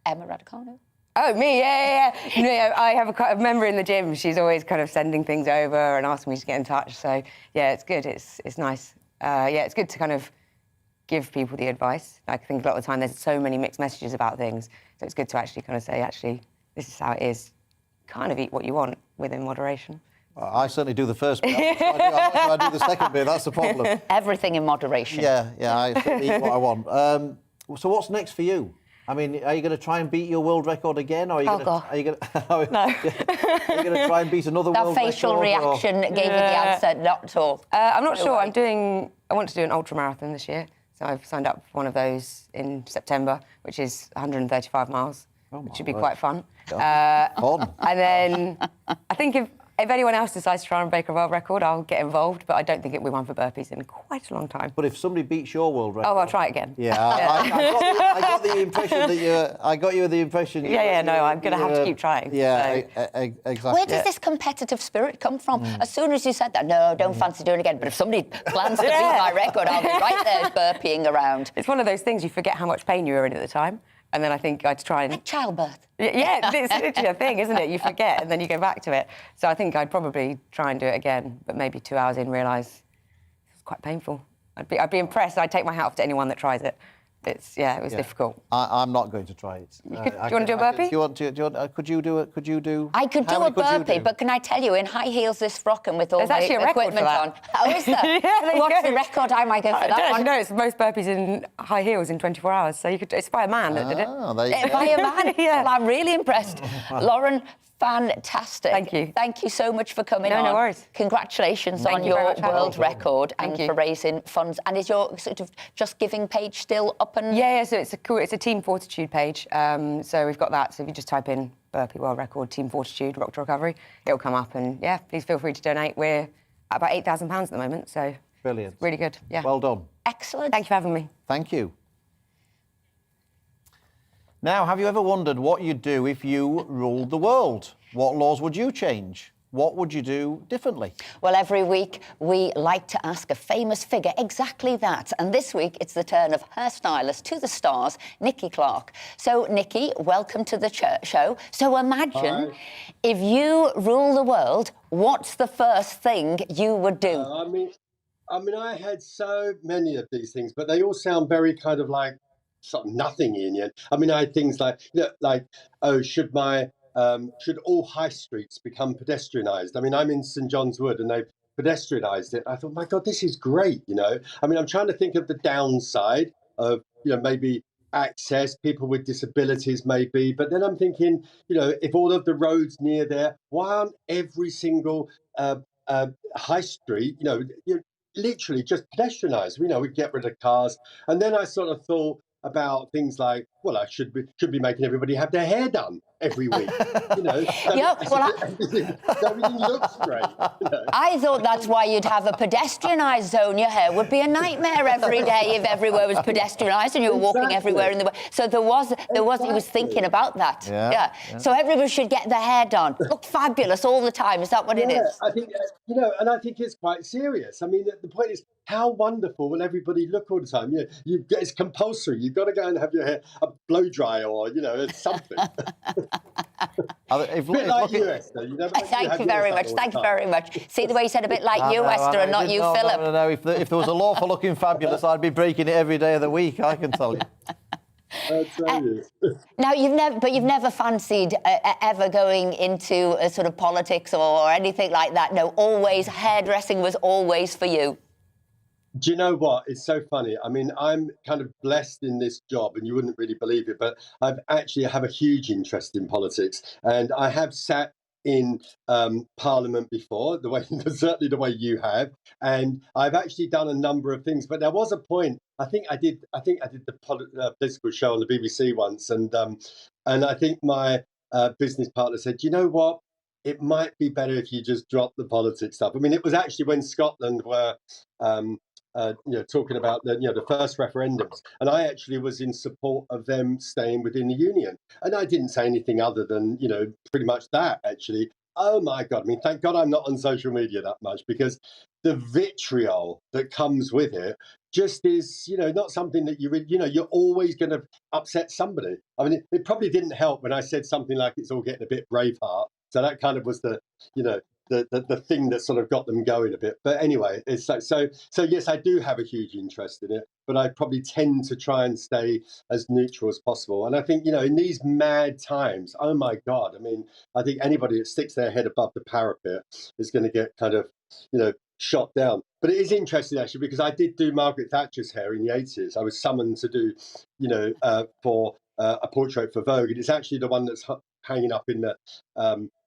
Emma Raducanu. Oh, me, yeah. You know, I have a member in the gym. She's always kind of sending things over and asking me to get in touch. So, yeah, it's good. It's nice. Yeah, it's good to kind of give people the advice. I think a lot of the time there's so many mixed messages about things, so it's good to actually kind of say, actually, this is how it is. Kind of eat what you want within moderation. I certainly do the first bit. I'm not sure I do the second bit. That's the problem. Everything in moderation. Yeah, I certainly eat what I want. So what's next for you? I mean, are you going to try and beat your world record again, or are you going to? Are you going to? No. Are you going to try and beat another world record? That facial reaction gave you the answer, not at all. I'm not sure. I want to do an ultra marathon this year, so I've signed up for one of those in September, which is 135 miles, which should be quite fun. Fun. And then I think if anyone else decides to try and break a world record, I'll get involved, but I don't think it'll be one for burpees in quite a long time. But if somebody beats your world record... Oh, I'll try it again. Yeah, I got the impression that you... I got you the impression... Yeah, no, I'm going to have to keep trying. Yeah, exactly. Where does this competitive spirit come from? As soon as you said that, no, don't fancy doing it again, but if somebody plans to beat my record, I'll be right there burpeeing around. It's one of those things, you forget how much pain you were in at the time. And then I think I'd try and... Like childbirth. Yeah, it's literally a thing, isn't it? You forget and then you go back to it. So I think I'd probably try and do it again, but maybe 2 hours in realise it's quite painful. I'd be impressed. I'd take my hat off to anyone that tries it. It was difficult. I'm not going to try it. Do you want to do a burpee? Could you do it? Could you do... I could do a burpee, but can I tell you, in high heels this frocking with all There's the equipment on... Oh, is there? Yeah, What's the record? I might go for that one. No, it's most burpees in high heels in 24 hours, so it's by a man that did it. Oh, there you go. By a man? Yeah. Well, I'm really impressed. Lauren, fantastic. Thank you. Thank you so much for coming on. No worries. Congratulations Thank on you very your much for having world me. record Thank and you. for raising funds. And is your sort of Just Giving page still up and... Yeah, so it's a Team Fortitude page. So we've got that. So if you just type in burpee world record, team fortitude, rock to recovery, it'll come up. And yeah, please feel free to donate. We're at about £8,000 at the moment, so brilliant, really good. Yeah, well done. Excellent. Thank you for having me. Thank you. Now, have you ever wondered what you'd do if you ruled the world? What laws would you change? What would you do differently? Well, every week we like to ask a famous figure exactly that. And this week it's the turn of hairstylist to the stars, Nikki Clark. So, Nikki, welcome to the show. So imagine if you rule the world, what's the first thing you would do? I mean, I had so many of these things, but they all sound very kind of like sort of nothing in the end. I mean, I had things like, should all high streets become pedestrianised? I mean, I'm in St John's Wood and they've pedestrianised it. I thought, my God, this is great, you know. I mean, I'm trying to think of the downside of, you know, maybe access, people with disabilities maybe, but then I'm thinking, you know, if all of the roads near there, why aren't every single high street, literally just pedestrianised? You know, we get rid of cars. And then I sort of thought about things like, well, I should be making everybody have their hair done every week. You know, everything looks great. You know? I thought that's why you'd have a pedestrianised zone. Your hair would be a nightmare every day if everywhere was pedestrianised and you were walking everywhere in the way. So there was. He was thinking about that. Yeah. So everybody should get their hair done. Look fabulous all the time. Is that what it is? I think and I think it's quite serious. I mean, the point is, how wonderful will everybody look all the time? It's compulsory. You've got to go and have your hair blow dry or something. Thank you very much. Thank you very much. See the way you said a bit like you, Esther, and not you, Philip. No. If there was a law for looking fabulous, I'd be breaking it every day of the week, I can tell you. Now, you've never fancied ever going into a sort of politics or anything like that? No, always, hairdressing was always for you. Do you know what? It's so funny. I mean, I'm kind of blessed in this job, and you wouldn't really believe it, but I have a huge interest in politics, and I have sat in Parliament before, certainly the way you have, and I've actually done a number of things. But there was a point. I think I did the political show on the BBC once, and I think my business partner said, "You know what? It might be better if you just drop the politics stuff." I mean, it was actually when Scotland were talking about the first referendums, and I actually was in support of them staying within the union, and I didn't say anything other than pretty much that. Actually, oh my God! I mean, thank God I'm not on social media that much, because the vitriol that comes with it just is not something that you're always going to upset somebody. I mean, it probably didn't help when I said something like it's all getting a bit Braveheart. So that kind of was the thing that sort of got them going a bit. But anyway, it's like, so yes, I do have a huge interest in it, but I probably tend to try and stay as neutral as possible. And I think, in these mad times, oh my God, I mean, I think anybody that sticks their head above the parapet is going to get kind of, shot down. But it is interesting, actually, because I did do Margaret Thatcher's hair in the 80s. I was summoned to do, for a portrait for Vogue. And it's actually the one that's hanging up in the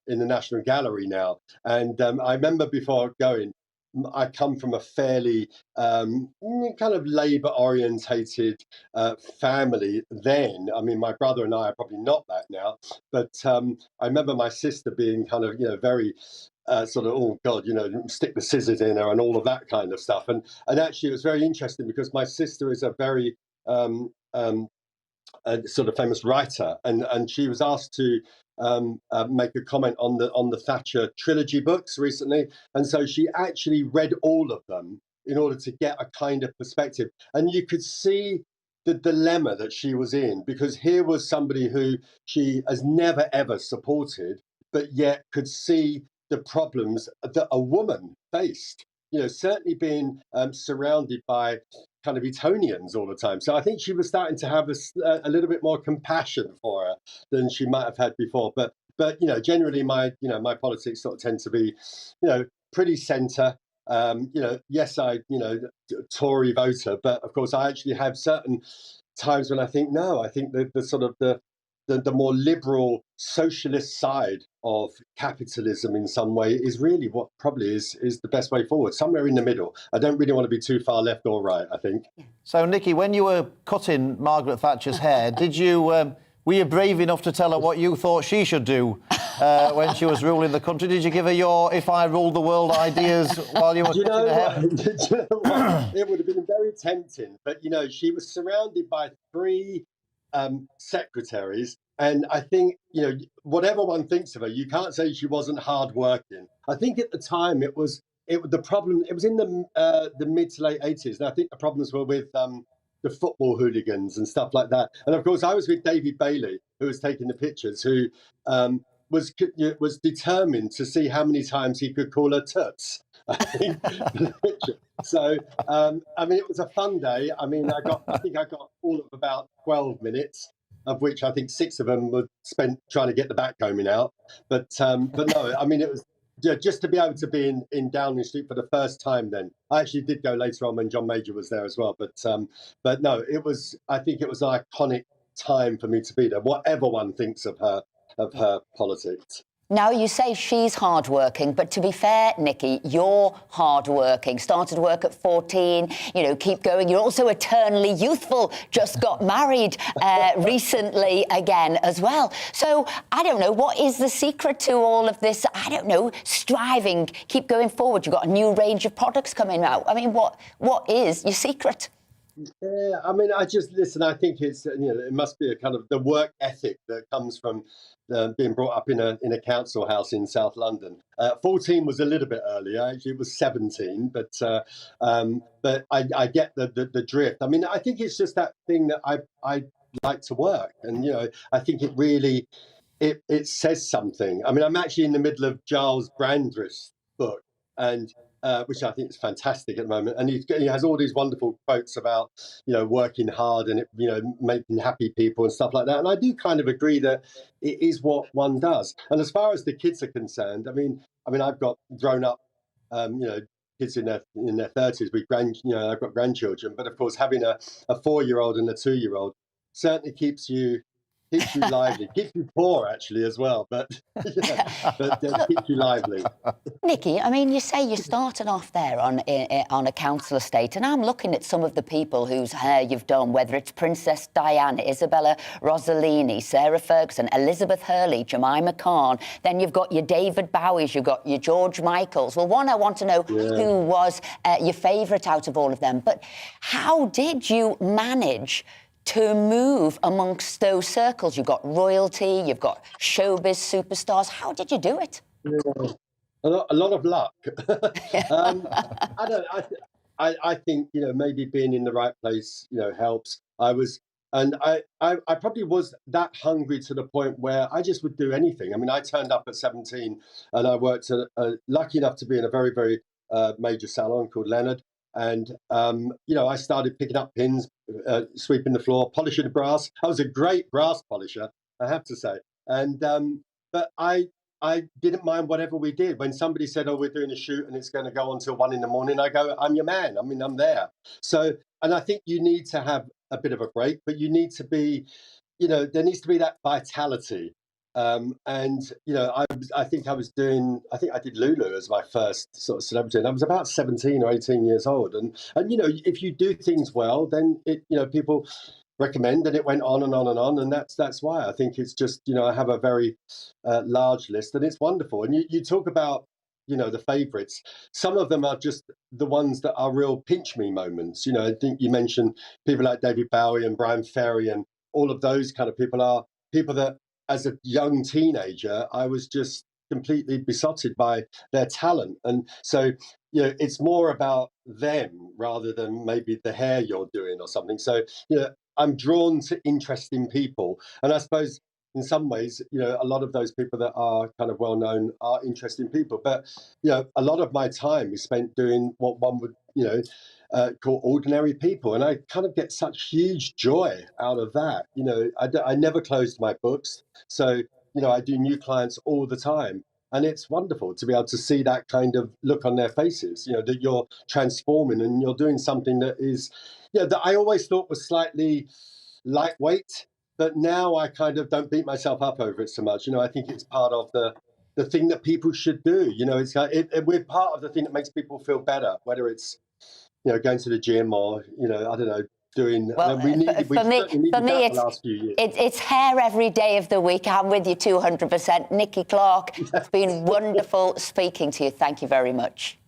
National Gallery now. And I remember before going, I come from a fairly kind of Labour-orientated family then. I mean, my brother and I are probably not that now, but I remember my sister being kind of, very sort of, oh God, stick the scissors in her and all of that kind of stuff. And actually, it was very interesting because my sister is a very a sort of famous writer, and she was asked to make a comment on the Thatcher trilogy books recently, and so she actually read all of them in order to get a kind of perspective, and you could see the dilemma that she was in, because here was somebody who she has never ever supported, but yet could see the problems that a woman faced. Certainly being surrounded by kind of Etonians all the time. So I think she was starting to have a little bit more compassion for her than she might have had before. But generally my politics sort of tend to be, pretty centre. Yes, I Tory voter, but of course I actually have certain times when I think the sort of the more liberal socialist side of capitalism in some way is really what probably is the best way forward, somewhere in the middle. I don't really want to be too far left or right, I think. So, Nikki, when you were cutting Margaret Thatcher's hair, did you Were you brave enough to tell her what you thought she should do when she was ruling the country? Did you give her your "if I ruled the world" ideas while you were Do you know cutting what? ahead? Do you know what? It would have been very tempting, but you know, she was surrounded by three secretaries, and I think, you know, whatever one thinks of her, you can't say she wasn't hardworking. I think at the time the problem. It was in the mid to late 80s, and I think the problems were with the football hooligans and stuff like that. And of course, I was with David Bailey, who was taking the pictures, who was determined to see how many times he could call her toots. I think, so, I mean, it was a fun day. I mean, I think I got all of about 12 minutes, of which I think 6 of them were spent trying to get the backcombing out. But no, I mean, it was just to be able to be in Downing Street for the first time. Then I actually did go later on when John Major was there as well. But no, it was. I think it was an iconic time for me to be there. Whatever one thinks of her politics. Now, you say she's hardworking, but to be fair, Nikki, you're hardworking. Started work at 14, you know, keep going. You're also eternally youthful, just got married recently again as well. So, I don't know, what is the secret to all of this, I don't know, striving, keep going forward? You've got a new range of products coming out. I mean, what is your secret? Yeah, I mean, I think it's, you know, it must be a kind of the work ethic that comes from being brought up in a council house in South London. 14 was a little bit earlier. Actually, it was 17, but I get the drift. I mean, I think it's just that thing that I like to work, and you know, I think it really it says something. I mean, I'm actually in the middle of Giles Brandreth's book, and which I think is fantastic at the moment. And he has all these wonderful quotes about, you know, working hard and, you know, making happy people and stuff like that. And I do kind of agree that it is what one does. And as far as the kids are concerned, I mean, I've got grown up, you know, kids in their 30s with I've got grandchildren. But of course, having a 4-year-old and a 2-year-old certainly keeps you lively, keeps you poor actually as well, but keeps you lively. Nikki, I mean, you say you started off there on a council estate, and I'm looking at some of the people whose hair you've done, whether it's Princess Diana, Isabella Rossellini, Sarah Ferguson, Elizabeth Hurley, Jemima Khan. Then you've got your David Bowies, you've got your George Michaels. Well, one, I want to know who was your favourite out of all of them, but how did you manage to move amongst those circles? You've got royalty, you've got showbiz superstars. How did you do it? Yeah. A lot of luck. I think, you know, maybe being in the right place, you know, helps. I probably was that hungry to the point where I just would do anything. I mean, I turned up at 17 and I worked lucky enough to be in a very, very major salon called Leonard. And, you know, I started picking up pins, sweeping the floor, polishing the brass. I was a great brass polisher, I have to say. And but I didn't mind whatever we did. When somebody said, "Oh, we're doing a shoot and it's going to go on till 1 a.m," I go, "I'm your man. I mean, I'm there." So, and I think you need to have a bit of a break, but you need to be, you know, there needs to be that vitality. And you know, I think I did Lulu as my first sort of celebrity, and I was about 17 or 18 years old. And you know, if you do things well, then people recommend, and it went on and on and on. And that's why I think it's just, you know, I have a very large list, and it's wonderful. And you talk about, you know, the favourites. Some of them are just the ones that are real pinch me moments. You know, I think you mentioned people like David Bowie and Brian Ferry, and all of those kind of people are people that, as a young teenager, I was just completely besotted by their talent. And so, you know, it's more about them rather than maybe the hair you're doing or something. So, you know, I'm drawn to interesting people. And I suppose in some ways, you know, a lot of those people that are kind of well known are interesting people. But, you know, a lot of my time is spent doing what one would, you know, call ordinary people. And I kind of get such huge joy out of that. You know, I never closed my books. So, you know, I do new clients all the time. And it's wonderful to be able to see that kind of look on their faces, you know, that you're transforming and you're doing something that is, you know, that I always thought was slightly lightweight. But now I kind of don't beat myself up over it so much. You know, I think it's part of the thing that people should do. You know, it's we're part of the thing that makes people feel better, whether it's, you know, going to the gym or, you know, I don't know, doing. Well, we needed for me, that the it's, last few years. it's hair every day of the week. I'm with you 200%. Nikki Clark, it's been wonderful speaking to you. Thank you very much.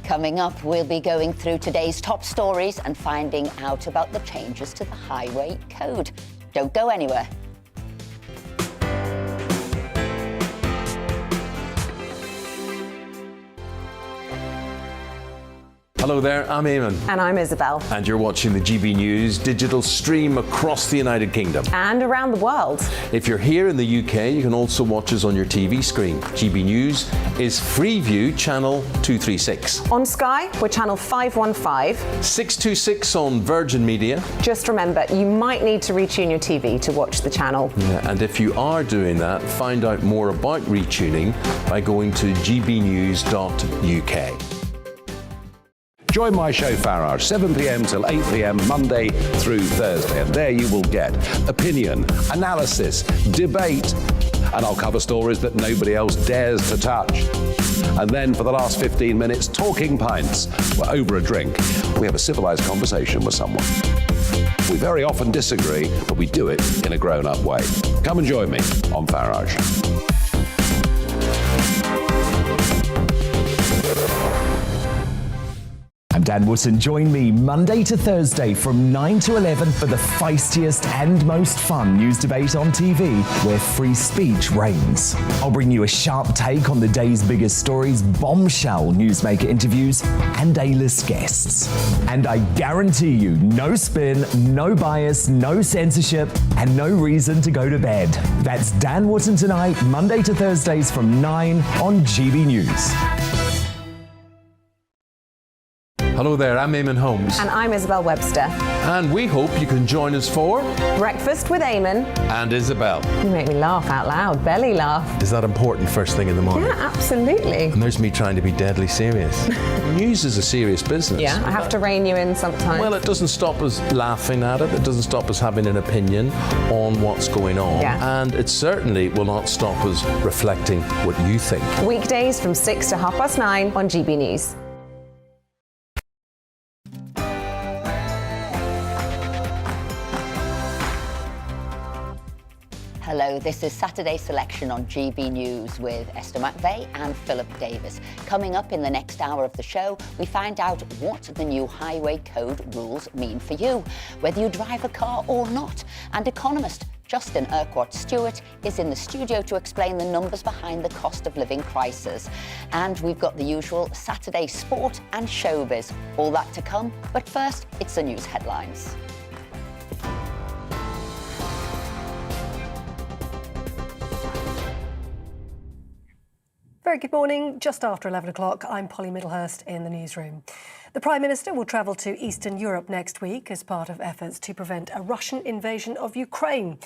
Coming up, we'll be going through today's top stories and finding out about the changes to the Highway Code. Don't go anywhere. Hello there, I'm Eamon. And I'm Isabel. And you're watching the GB News digital stream across the United Kingdom. And around the world. If you're here in the UK, you can also watch us on your TV screen. GB News is Freeview channel 236. On Sky, we're channel 515. 626 on Virgin Media. Just remember, you might need to retune your TV to watch the channel. Yeah, and if you are doing that, find out more about retuning by going to gbnews.uk. Join my show Farage, 7 p.m. till 8 p.m. Monday through Thursday. And there you will get opinion, analysis, debate, and I'll cover stories that nobody else dares to touch. And then for the last 15 minutes, talking pints. We're over a drink. We have a civilized conversation with someone. We very often disagree, but we do it in a grown-up way. Come and join me on Farage. I'm Dan Wootton. Join me Monday to Thursday from 9 to 11 for the feistiest and most fun news debate on TV, where free speech reigns. I'll bring you a sharp take on the day's biggest stories, bombshell newsmaker interviews, and A-list guests. And I guarantee you, no spin, no bias, no censorship, and no reason to go to bed. That's Dan Wootton tonight, Monday to Thursdays from 9 on GB News. Hello there, I'm Eamon Holmes. And I'm Isabel Webster. And we hope you can join us for Breakfast with Eamon. And Isabel. You make me laugh out loud, belly laugh. Is that important first thing in the morning? Yeah, absolutely. And there's me trying to be deadly serious. News is a serious business. Yeah, I have to rein you in sometimes. Well, it doesn't stop us laughing at it. It doesn't stop us having an opinion on what's going on. Yeah. And it certainly will not stop us reflecting what you think. Weekdays from 6 to 9:30 on GB News. Hello, this is Saturday Selection on GB News with Esther McVeigh and Philip Davis. Coming up in the next hour of the show, we find out what the new Highway Code rules mean for you, whether you drive a car or not. And economist Justin Urquhart-Stewart is in the studio to explain the numbers behind the cost of living crisis. And we've got the usual Saturday sport and showbiz. All that to come, but first, it's the news headlines. Very good morning. Just after 11 o'clock, I'm Polly Middlehurst in the newsroom. The Prime Minister will travel to Eastern Europe next week as part of efforts to prevent a Russian invasion of Ukraine.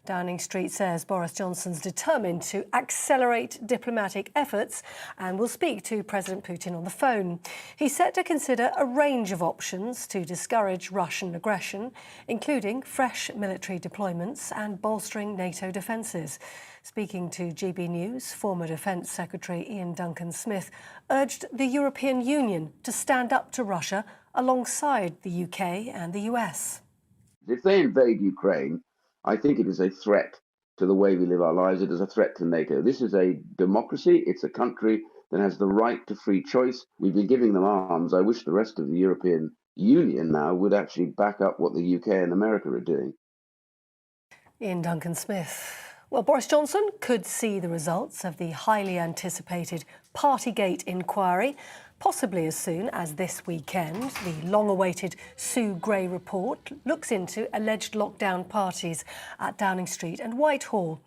Downing Street says Boris Johnson's determined to accelerate diplomatic efforts and will speak to President Putin on the phone. He's set to consider a range of options to discourage Russian aggression, including fresh military deployments and bolstering NATO defences. Speaking to GB News, former Defence Secretary Ian Duncan-Smith urged the European Union to stand up to Russia alongside the UK and the US. If they invade Ukraine, I think it is a threat to the way we live our lives. It is a threat to NATO. This is a democracy. It's a country that has the right to free choice. We've been giving them arms. I wish the rest of the European Union now would actually back up what the UK and America are doing. Ian Duncan-Smith. Well, Boris Johnson could see the results of the highly anticipated Partygate inquiry, possibly as soon as this weekend. The long-awaited Sue Gray report looks into alleged lockdown parties at Downing Street and Whitehall.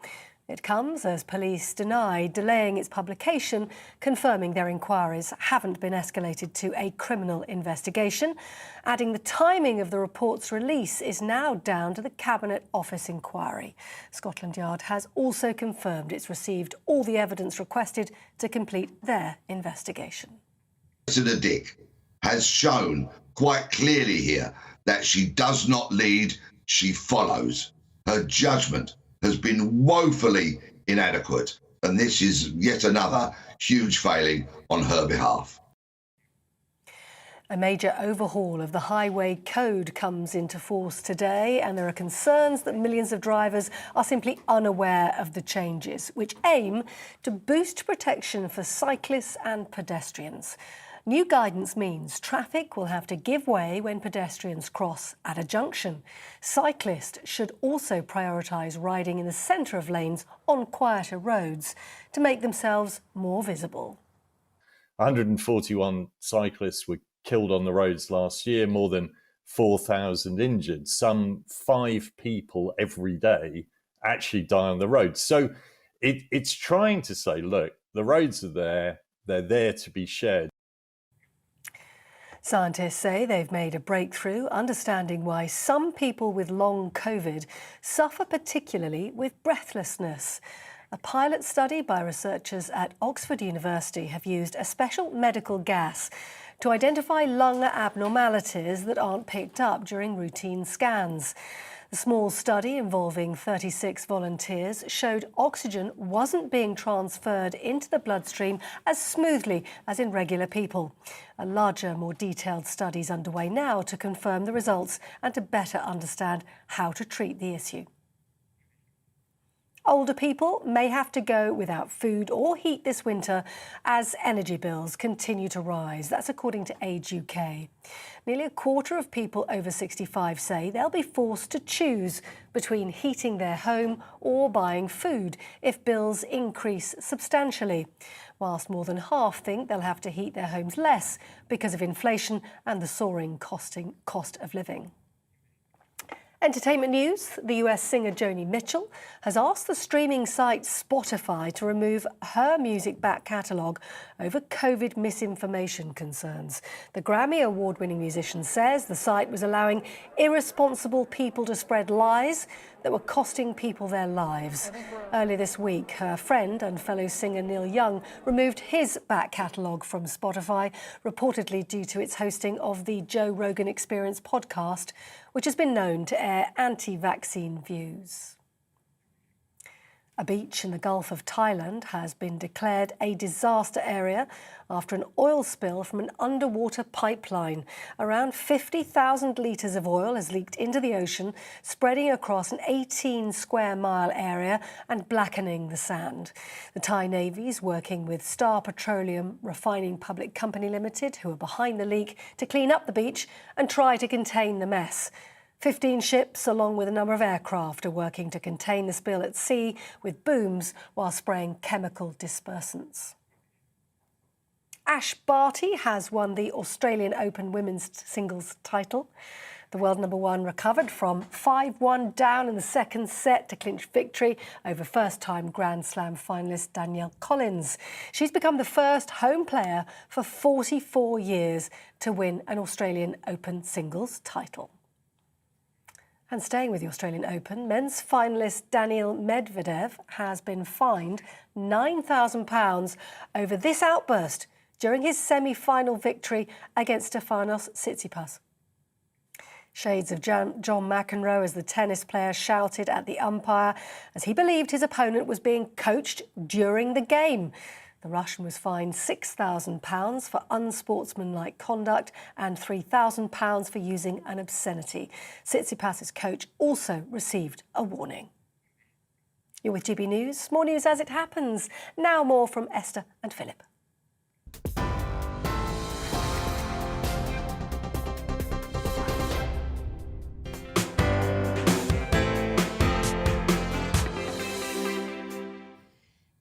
It comes as police deny delaying its publication, confirming their inquiries haven't been escalated to a criminal investigation, adding the timing of the report's release is now down to the Cabinet Office inquiry. Scotland Yard has also confirmed it's received all the evidence requested to complete their investigation. Ambassador Dick has shown quite clearly here that she does not lead, she follows. Her judgment has been woefully inadequate. And this is yet another huge failing on her behalf. A major overhaul of the highway code comes into force today, and there are concerns that millions of drivers are simply unaware of the changes, which aim to boost protection for cyclists and pedestrians. New guidance means traffic will have to give way when pedestrians cross at a junction. Cyclists should also prioritise riding in the centre of lanes on quieter roads to make themselves more visible. 141 cyclists were killed on the roads last year, more than 4,000 injured. Some 5 people every day actually die on the roads. So it's trying to say, look, the roads are there, they're there to be shared. Scientists say they've made a breakthrough understanding why some people with long COVID suffer particularly with breathlessness. A pilot study by researchers at Oxford University have used a special medical gas to identify lung abnormalities that aren't picked up during routine scans. The small study involving 36 volunteers showed oxygen wasn't being transferred into the bloodstream as smoothly as in regular people. A larger, more detailed study is underway now to confirm the results and to better understand how to treat the issue. Older people may have to go without food or heat this winter as energy bills continue to rise. That's according to Age UK. Nearly a quarter of people over 65 say they'll be forced to choose between heating their home or buying food if bills increase substantially, whilst more than half think they'll have to heat their homes less because of inflation and the soaring cost of living. Entertainment news. The US singer Joni Mitchell has asked the streaming site Spotify to remove her music back catalogue over COVID misinformation concerns. The Grammy award-winning musician says the site was allowing irresponsible people to spread lies that were costing people their lives. Earlier this week, her friend and fellow singer Neil Young removed his back catalogue from Spotify, reportedly due to its hosting of the Joe Rogan Experience podcast, which has been known to air anti-vaccine views. A beach in the Gulf of Thailand has been declared a disaster area after an oil spill from an underwater pipeline. Around 50,000 litres of oil has leaked into the ocean, spreading across an 18-square-mile area and blackening the sand. The Thai Navy is working with Star Petroleum Refining Public Company Limited, who are behind the leak, to clean up the beach and try to contain the mess. 15 ships, along with a number of aircraft, are working to contain the spill at sea with booms while spraying chemical dispersants. Ash Barty has won the Australian Open women's singles title. The world number one recovered from 5-1 down in the second set to clinch victory over first-time Grand Slam finalist Danielle Collins. She's become the first home player for 44 years to win an Australian Open singles title. And staying with the Australian Open, men's finalist Daniil Medvedev has been fined £9,000 over this outburst during his semi-final victory against Stefanos Tsitsipas. Shades of John McEnroe as the tennis player shouted at the umpire as he believed his opponent was being coached during the game. The Russian was fined £6,000 for unsportsmanlike conduct and £3,000 for using an obscenity. Tsitsipas' coach also received a warning. You're with GB News. More news as it happens. Now more from Esther and Philip.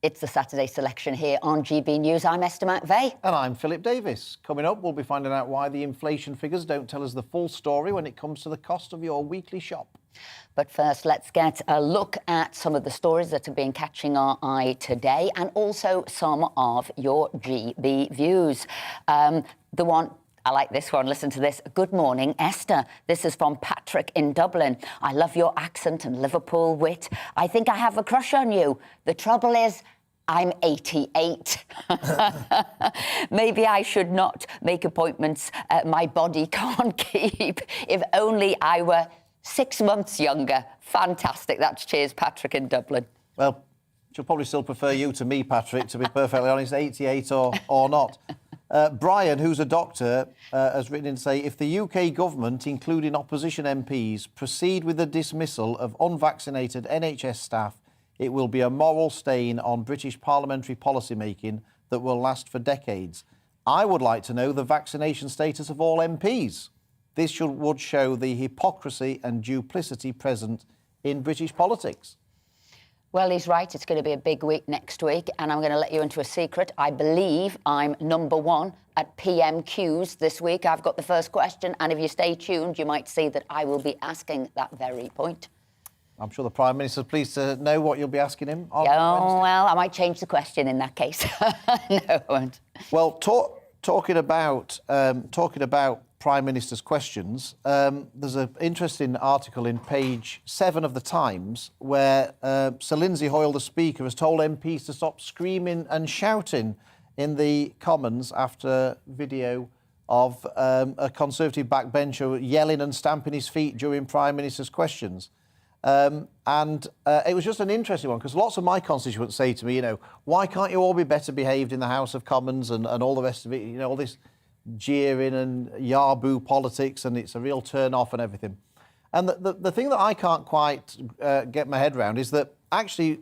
It's the Saturday selection here on GB News. I'm Esther McVeigh. And I'm Philip Davis. Coming up, we'll be finding out why the inflation figures don't tell us the full story when it comes to the cost of your weekly shop. But first, let's get a look at some of the stories that have been catching our eye today and also some of your GB views. The one I like this one. Listen to this. Good morning, Esther. This is from Patrick in Dublin. I love your accent and Liverpool wit. I think I have a crush on you. The trouble is, I'm 88. Maybe I should not make appointments my body can't keep. If only I were 6 months younger. Fantastic. That's cheers, Patrick in Dublin. Well, She'll probably still prefer you to me, Patrick, to be perfectly honest, 88 or not. Brian, who's a doctor, has written in to say, if the UK government, including opposition MPs, proceed with the dismissal of unvaccinated NHS staff, it will be a moral stain on British parliamentary policy making that will last for decades. I would like to know the vaccination status of all MPs. This would show the hypocrisy and duplicity present in British politics. Well, he's right. It's going to be a big week next week, and I'm going to let you into a secret. I believe I'm number one at PMQs this week. I've got the first question, and if you stay tuned, you might see that I will be asking that very point. I'm sure the Prime Minister's pleased to know what you'll be asking him on Oh, well, I might change the question in that case. No, I won't. Well, talking about Prime Minister's questions, there's an interesting article in page 7 of the Times where Sir Lindsay Hoyle, the Speaker, has told MPs to stop screaming and shouting in the Commons after video of a Conservative backbencher yelling and stamping his feet during Prime Minister's questions. It was just an interesting one because lots of my constituents say to me, you know, why can't you all be better behaved in the House of Commons and all the rest of it, you know, all this jeering and yarboo politics, and it's a real turn-off and everything. And the thing that I can't quite get my head around is that actually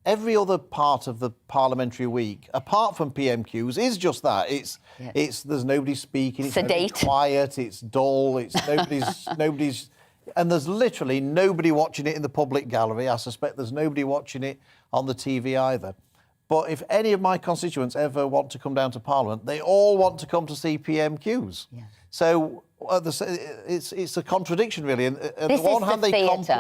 every other part of the parliamentary week, apart from PMQs, is just that. It's there's nobody speaking, it's sedate, quiet, it's dull, it's nobody's, and there's literally nobody watching it in the public gallery. I suspect there's nobody watching it on the TV either. But if any of my constituents ever want to come down to Parliament, they all want to come to see PMQs. Yeah. So it's a contradiction, really. And on the one hand,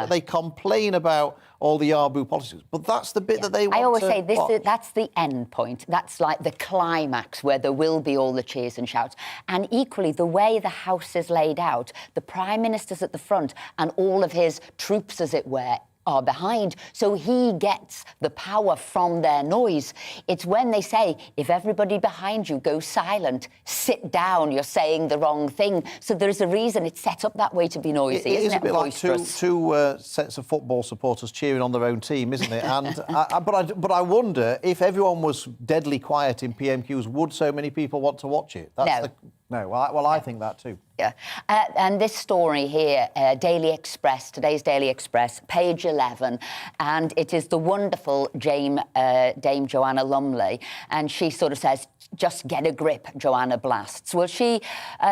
they complain about all the yarboo politics, but that's the bit that they want to I always say that's the end point. That's like the climax where there will be all the cheers and shouts. And equally, the way the House is laid out, the Prime Minister's at the front and all of his troops, as it were, are behind, so he gets the power from their noise. It's when they say, if everybody behind you goes silent, sit down, you're saying the wrong thing. So there's a reason it's set up that way to be noisy, isn't it? It is a bit like two sets of football supporters cheering on their own team, isn't it? And but I wonder if everyone was deadly quiet in PMQs, would so many people want to watch it? No. I think that too. Yeah. And this story here, Daily Express, today's Daily Express, page 11, and it is the wonderful Dame Joanna Lumley, and she sort of says, just get a grip, Joanna blasts. Well, she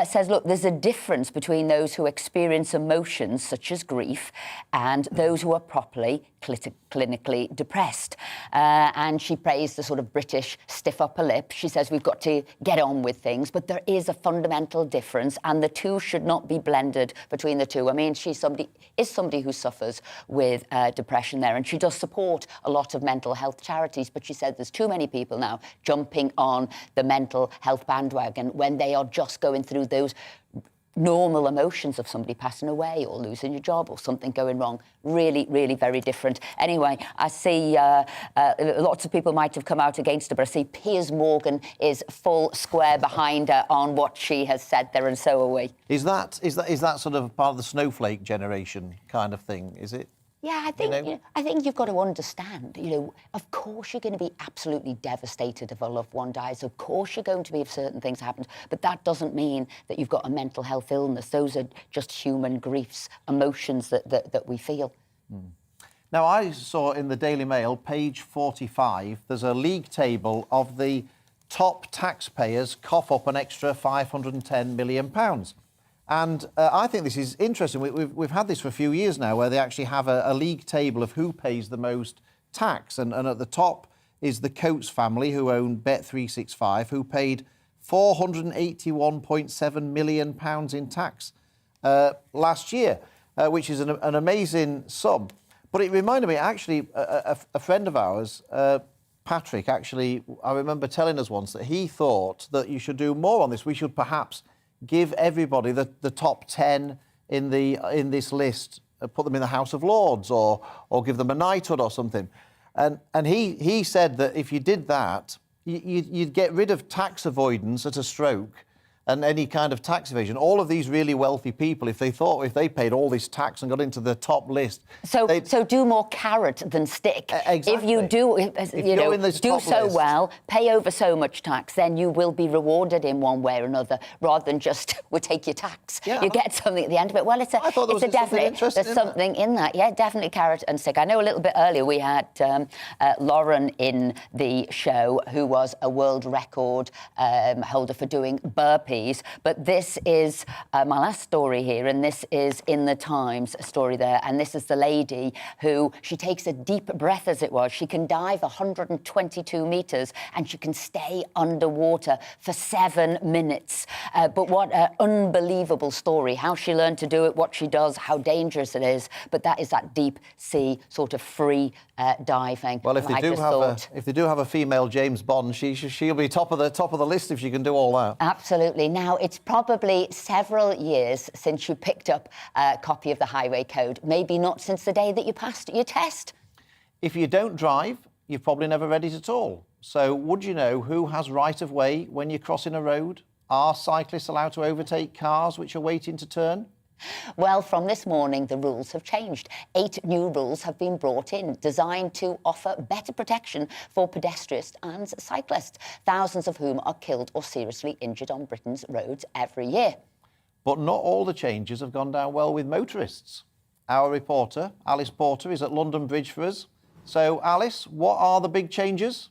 says, look, there's a difference between those who experience emotions such as grief and those who are properly clinically depressed. And she praised the sort of British stiff upper lip. She says we've got to get on with things, but there is a fundamental difference, and the two should not be blended between the two. I mean, she's somebody who suffers with depression there, and she does support a lot of mental health charities, but she said there's too many people now jumping on the mental health bandwagon when they are just going through those normal emotions of somebody passing away or losing your job or something going wrong. Really, really very different. Anyway, I see lots of people might have come out against her, but I see Piers Morgan is full square behind her on what she has said there, and so are we. Is that sort of part of the snowflake generation kind of thing, is it? Yeah, I think you've got to understand, of course you're going to be absolutely devastated if a loved one dies. Of course you're going to be if certain things happen. But that doesn't mean that you've got a mental health illness. Those are just human griefs, emotions that we feel. Mm. Now, I saw in the Daily Mail, page 45, there's a league table of the top taxpayers cough up an extra £510 million. And I think this is interesting. We've had this for a few years now, where they actually have a league table of who pays the most tax. And at the top is the Coates family, who own Bet365, who paid £481.7 million in tax last year, which is an amazing sum. But it reminded me, actually, a friend of ours, Patrick, actually, I remember telling us once that he thought that you should do more on this. We should perhaps give everybody the top 10 in this list, put them in the House of Lords, or give them a knighthood or something. And he said that if you did that, you'd get rid of tax avoidance at a stroke, and any kind of tax evasion. All of these really wealthy people, if they paid all this tax and got into the top list... So do more carrot than stick. Exactly. If you do, do so well, pay over so much tax, then you will be rewarded in one way or another, rather than just, we'll take your tax. Yeah. You get something at the end of it. Well, there's something in that. Yeah, definitely carrot and stick. I know a little bit earlier we had Lauren in the show, who was a world record holder for doing burpees. But this is my last story here, and this is in the Times, a story there. And this is the lady who, she takes a deep breath, as it was. She can dive 122 metres and she can stay underwater for 7 minutes. But what an unbelievable story, how she learned to do it, what she does, how dangerous it is. But that is that deep sea sort of free diving. Well, if they do have a female James Bond, she'll be top of the list if she can do all that. Absolutely. Now, it's probably several years since you picked up a copy of the Highway Code. Maybe not since the day that you passed your test. If you don't drive, you've probably never read it at all. So would you know who has right of way when you're crossing a road? Are cyclists allowed to overtake cars which are waiting to turn? Well, from this morning, the rules have changed. 8 new rules have been brought in, designed to offer better protection for pedestrians and cyclists, thousands of whom are killed or seriously injured on Britain's roads every year. But not all the changes have gone down well with motorists. Our reporter, Alice Porter, is at London Bridge for us. So, Alice, what are the big changes?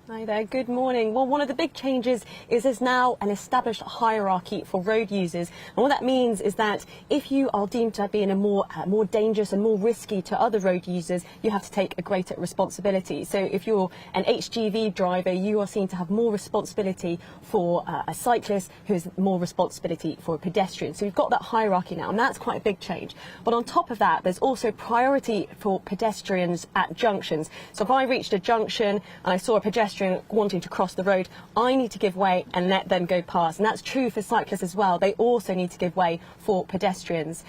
Hi there, good morning. Well, one of the big changes is there's now an established hierarchy for road users. And what that means is that if you are deemed to be in a more dangerous and more risky to other road users, you have to take a greater responsibility. So if you're an HGV driver, you are seen to have more responsibility for a cyclist, who has more responsibility for a pedestrian. So we've got that hierarchy now, and that's quite a big change. But on top of that, there's also priority for pedestrians at junctions. So if I reached a junction and I saw a pedestrian wanting to cross the road, I need to give way and let them go past. And that's true for cyclists as well. They also need to give way for pedestrians.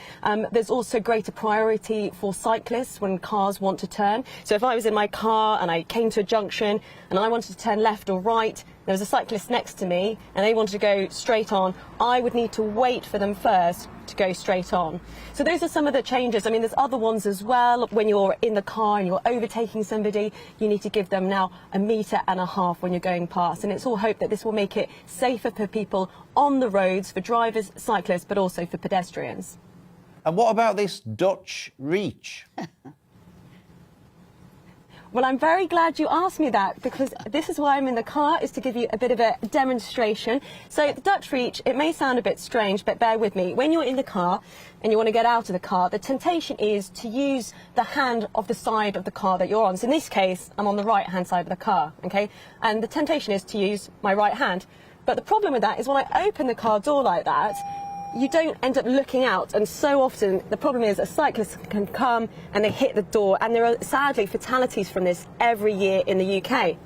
There's also greater priority for cyclists when cars want to turn. So if I was in my car and I came to a junction and I wanted to turn left or right, there was a cyclist next to me and they wanted to go straight on, I would need to wait for them first to go straight on. So those are some of the changes. I mean, there's other ones as well. When you're in the car and you're overtaking somebody, you need to give them now 1.5 meters when you're going past. And it's all hope that this will make it safer for people on the roads, for drivers, cyclists, but also for pedestrians. And what about this Dutch reach? Well, I'm very glad you asked me that, because this is why I'm in the car, is to give you a bit of a demonstration. So the Dutch reach, it may sound a bit strange, but bear with me. When you're in the car and you want to get out of the car, the temptation is to use the hand of the side of the car that you're on. So in this case, I'm on the right-hand side of the car, okay? And the temptation is to use my right hand. But the problem with that is when I open the car door like that, you don't end up looking out, and so often the problem is a cyclist can come and they hit the door, and there are sadly fatalities from this every year in the UK.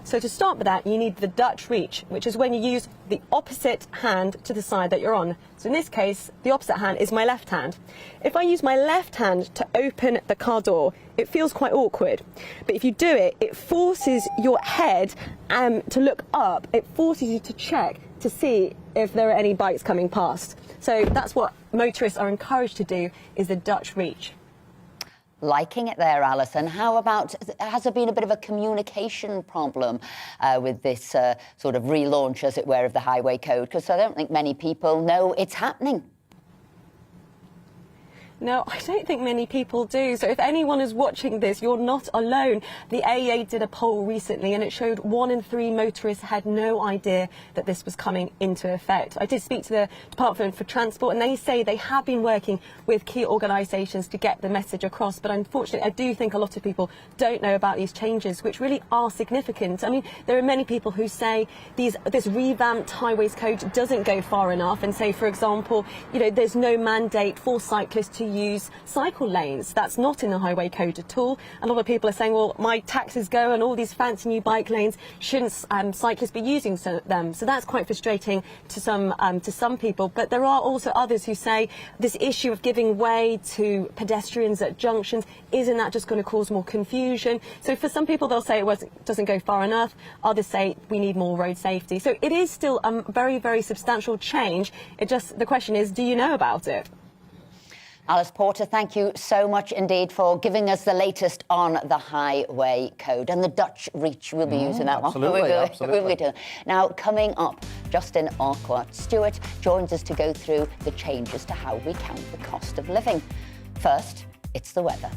So to start with that, you need the Dutch reach, which is when you use the opposite hand to the side that you're on. So in this case, the opposite hand is my left hand. If I use my left hand to open the car door, it feels quite awkward. But if you do it, it forces your head to look up. It forces you to check to see if there are any bikes coming past. So that's what motorists are encouraged to do, is the Dutch reach. Liking it there, Alison. How about, has there been a bit of a communication problem with this sort of relaunch, as it were, of the Highway Code? Because I don't think many people know it's happening. No, I don't think many people do. So if anyone is watching this, you're not alone. The AEA did a poll recently and it showed 1 in 3 motorists had no idea that this was coming into effect. I did speak to the Department for Transport and they say they have been working with key organisations to get the message across. But unfortunately, I do think a lot of people don't know about these changes, which really are significant. I mean, there are many people who say this revamped Highways Code doesn't go far enough and say, for example, you know, there's no mandate for cyclists to use cycle lanes. That's not in the highway code at all. A lot of people are saying, well, my taxes go and all these fancy new bike lanes, shouldn't cyclists be using them? So that's quite frustrating to some people. But there are also others who say this issue of giving way to pedestrians at junctions, isn't that just going to cause more confusion? So for some people, they'll say it doesn't go far enough. Others say we need more road safety. So it is still a very, very substantial change. The question is, do you know about it? Alice Porter, thank you so much indeed for giving us the latest on the highway code. And the Dutch Reach, we'll be using that absolutely, one. Absolutely. We'll be doing. Now, coming up, Justin Arquart-Stewart joins us to go through the changes to how we count the cost of living. First, it's the weather.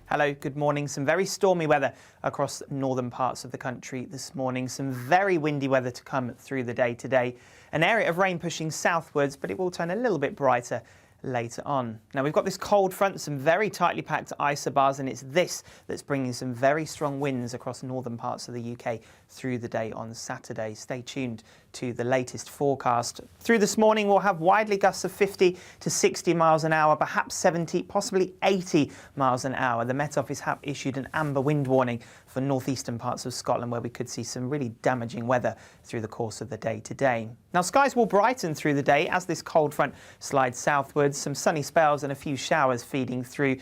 Hello, good morning. Some very stormy weather across northern parts of the country this morning. Some very windy weather to come through the day today. An area of rain pushing southwards, but it will turn a little bit brighter later on. Now, we've got this cold front, some very tightly packed isobars, and it's this that's bringing some very strong winds across northern parts of the UK through the day on Saturday. Stay tuned to the latest forecast. Through this morning, we'll have widely gusts of 50 to 60 miles an hour, perhaps 70, possibly 80 miles an hour. The Met Office have issued an amber wind warning for northeastern parts of Scotland, where we could see some really damaging weather through the course of the day today. Now, skies will brighten through the day as this cold front slides southwards. Some sunny spells and a few showers feeding through,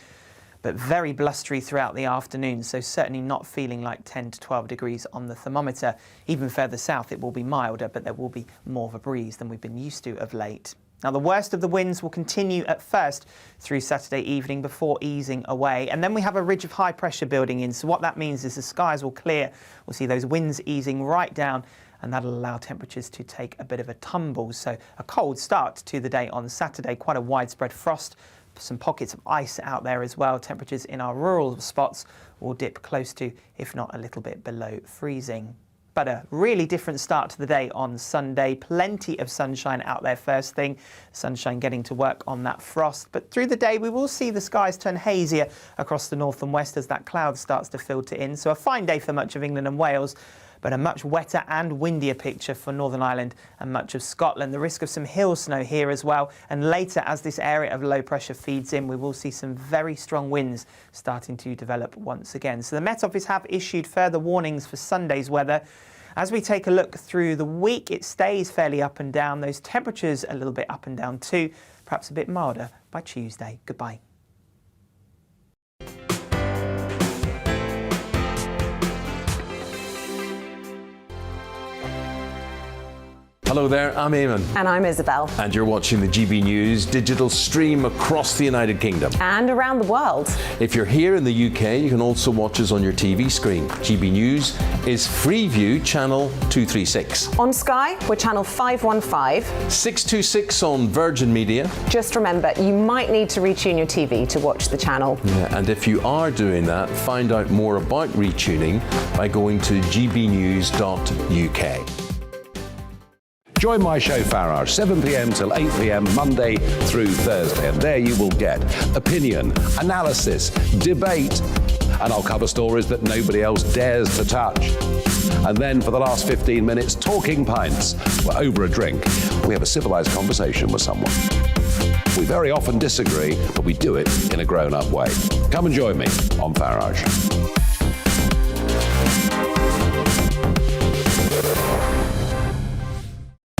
but very blustery throughout the afternoon, so certainly not feeling like 10 to 12 degrees on the thermometer. Even further south, it will be milder, but there will be more of a breeze than we've been used to of late. Now, the worst of the winds will continue at first through Saturday evening before easing away. And then we have a ridge of high pressure building in. So what that means is the skies will clear. We'll see those winds easing right down, and that'll allow temperatures to take a bit of a tumble. So a cold start to the day on Saturday, quite a widespread frost, some pockets of ice out there as well. Temperatures in our rural spots will dip close to, if not a little bit below freezing. But a really different start to the day on Sunday. Plenty of sunshine out there first thing. Sunshine getting to work on that frost. But through the day, we will see the skies turn hazier across the north and west as that cloud starts to filter in. So a fine day for much of England and Wales, but a much wetter and windier picture for Northern Ireland and much of Scotland. The risk of some hill snow here as well. And later, as this area of low pressure feeds in, we will see some very strong winds starting to develop once again. So the Met Office have issued further warnings for Sunday's weather. As we take a look through the week, it stays fairly up and down. Those temperatures a little bit up and down too, perhaps a bit milder by Tuesday. Goodbye. Hello there, I'm Eamon. And I'm Isabel. And you're watching the GB News digital stream across the United Kingdom. And around the world. If you're here in the UK, you can also watch us on your TV screen. GB News is Freeview channel 236. On Sky, we're channel 515. 626 on Virgin Media. Just remember, you might need to retune your TV to watch the channel. Yeah, and if you are doing that, find out more about retuning by going to gbnews.uk. Join my show Farage, 7 p.m. till 8 p.m. Monday through Thursday, and there you will get opinion, analysis, debate, and I'll cover stories that nobody else dares to touch. And then for the last 15 minutes, talking pints. We're over a drink. We have a civilized conversation with someone. We very often disagree, but we do it in a grown-up way. Come and join me on Farage.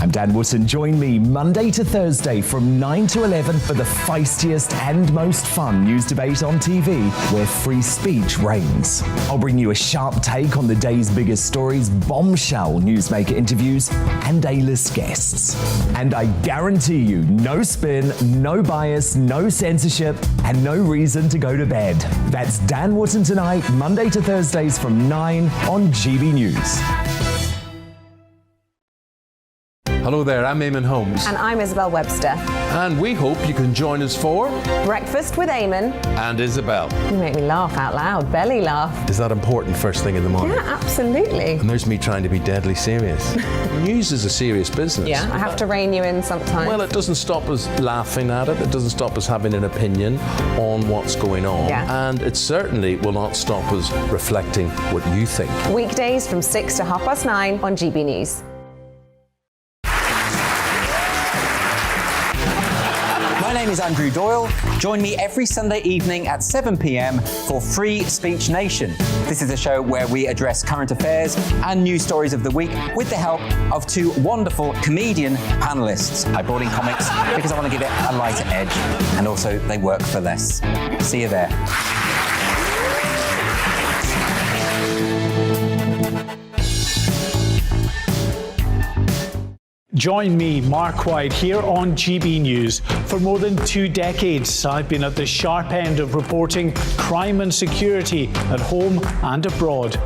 I'm Dan Wootton. Join me Monday to Thursday from 9 to 11 for the feistiest and most fun news debate on TV, where free speech reigns. I'll bring you a sharp take on the day's biggest stories, bombshell newsmaker interviews, and A-list guests. And I guarantee you, no spin, no bias, no censorship, and no reason to go to bed. That's Dan Wootton tonight, Monday to Thursdays from 9 on GB News. Hello there, I'm Eamon Holmes. And I'm Isabel Webster. And we hope you can join us for Breakfast with Eamon and Isabel. You make me laugh out loud, belly laugh. Is that important first thing in the morning? Yeah, absolutely. And there's me trying to be deadly serious. News is a serious business. Yeah, I have to rein you in sometimes. Well, it doesn't stop us laughing at it. It doesn't stop us having an opinion on what's going on. Yeah. And it certainly will not stop us reflecting what you think. Weekdays from 6 to 9:30 on GB News. My name is Andrew Doyle. Join me every Sunday evening at 7 p.m. for Free Speech Nation. This is a show where we address current affairs and news stories of the week with the help of two wonderful comedian panellists. I brought in comics because I want to give it a lighter edge, and also they work for less. See you there. Join me, Mark White, here on GB News. For more than 2 decades, I've been at the sharp end of reporting crime and security at home and abroad.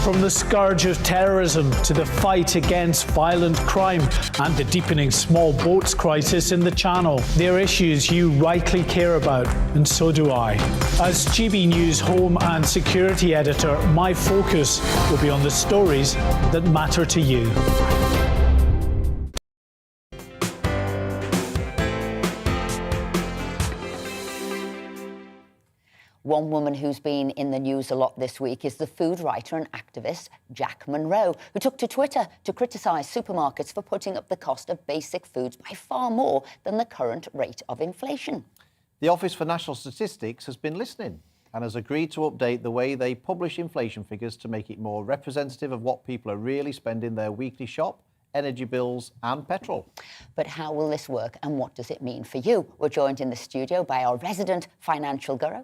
From the scourge of terrorism to the fight against violent crime and the deepening small boats crisis in the Channel, they're issues you rightly care about, and so do I. As GB News Home and Security Editor, my focus will be on the stories that matter to you. One woman who's been in the news a lot this week is the food writer and activist Jack Monroe, who took to Twitter to criticise supermarkets for putting up the cost of basic foods by far more than the current rate of inflation. The Office for National Statistics has been listening and has agreed to update the way they publish inflation figures to make it more representative of what people are really spending their weekly shop, energy bills and petrol. But how will this work and what does it mean for you? We're joined in the studio by our resident financial guru,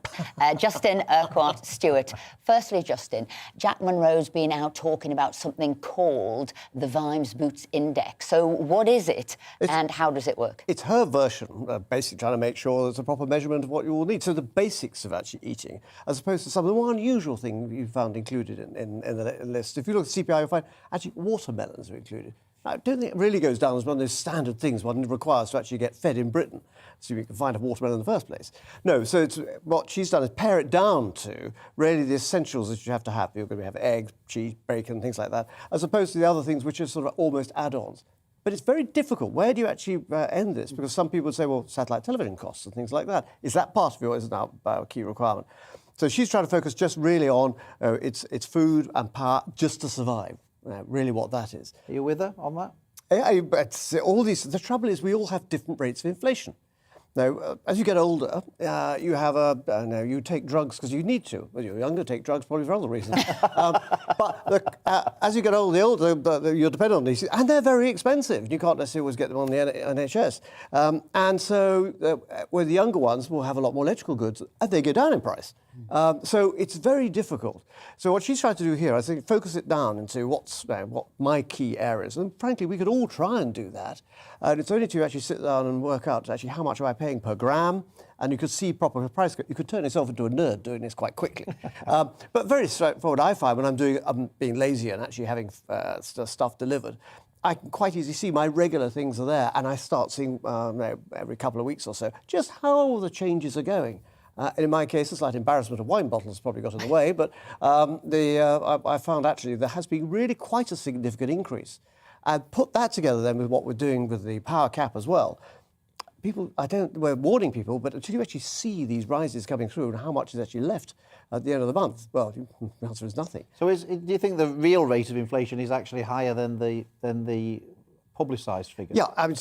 Justin Urquhart-Stewart. Firstly, Justin, Jack Monroe's been out talking about something called the Vimes Boots Index. So what is it and how does it work? It's her version, basically trying to make sure there's a proper measurement of what you will need. So the basics of actually eating, as opposed to some of the more unusual things you found included in the list. If you look at CPI, you'll find actually watermelons are included. I don't think it really goes down as one of those standard things one requires to actually get fed in Britain, so you can find a watermelon in the first place. No, so what she's done is pare it down to really the essentials that you have to have. You're going to have eggs, cheese, bacon, things like that, as opposed to the other things which are sort of almost add-ons. But it's very difficult. Where do you actually end this? Because some people would say, well, satellite television costs and things like that. Is that part of it, or is it now a key requirement? So she's trying to focus just really on it's food and power just to survive. Really what that is. Are you with her on that? It's all these. The trouble is we all have different rates of inflation. Now, as you get older, you have you take drugs because you need to. When you're younger, take drugs probably for other reasons. But as you get older, you're dependent on these, and they're very expensive. You can't necessarily always get them on the NHS. And so, with the younger ones, will have a lot more electrical goods, and they go down in price. So it's very difficult. So what she's trying to do here, I think, focus it down into what my key areas. And frankly, we could all try and do that. And it's only to actually sit down and work out actually how much am I paying per gram, and you could see proper price. You could turn yourself into a nerd doing this quite quickly. But very straightforward, I find, when I'm being lazy and actually having stuff delivered, I can quite easily see my regular things are there, and I start seeing every couple of weeks or so just how the changes are going. In my case, a slight embarrassment of wine bottles probably got in the way, but I found actually there has been really quite a significant increase. And put that together then with what we're doing with the power cap as well. We're warning people, but until you actually see these rises coming through and how much is actually left at the end of the month, well, the answer is nothing. So do you think the real rate of inflation is actually higher than the publicised figures? Yeah, I mean,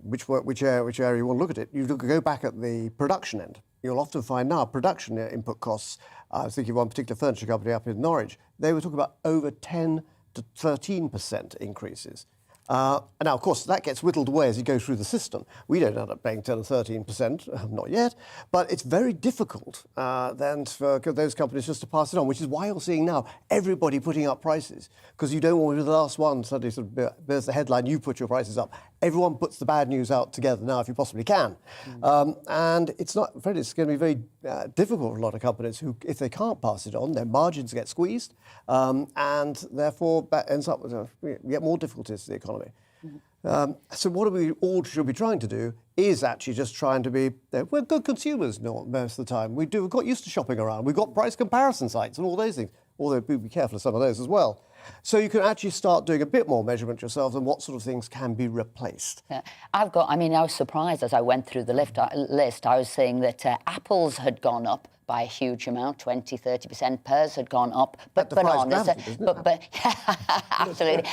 which area you want to look at it. You go back at the production end. You'll often find now production input costs. I was thinking of one particular furniture company up in Norwich. They were talking about over 10 to 13% increases. And now, of course, that gets whittled away as you go through the system. We don't end up paying 10 or 13%, not yet, but it's very difficult then for those companies just to pass it on, which is why you're seeing now everybody putting up prices, because you don't want to be the last one suddenly sort of there's the headline, you put your prices up. Everyone puts the bad news out together now if you possibly can. And it's not, frankly, it's going to be very difficult for a lot of companies who, if they can't pass it on, their margins get squeezed, and therefore that ends up with you get more difficulties to the economy. So what we all should be trying to do is actually just trying to be, we're good consumers most of the time. We've got used to shopping around. We've got price comparison sites and all those things, although be careful of some of those as well. So you can actually start doing a bit more measurement yourselves on what sort of things can be replaced. Yeah. I was surprised as I went through the list. I was saying that apples had gone up, by a huge amount, 20, 30%. Pears had gone up, but That defies bananas, gravity, doesn't it? absolutely,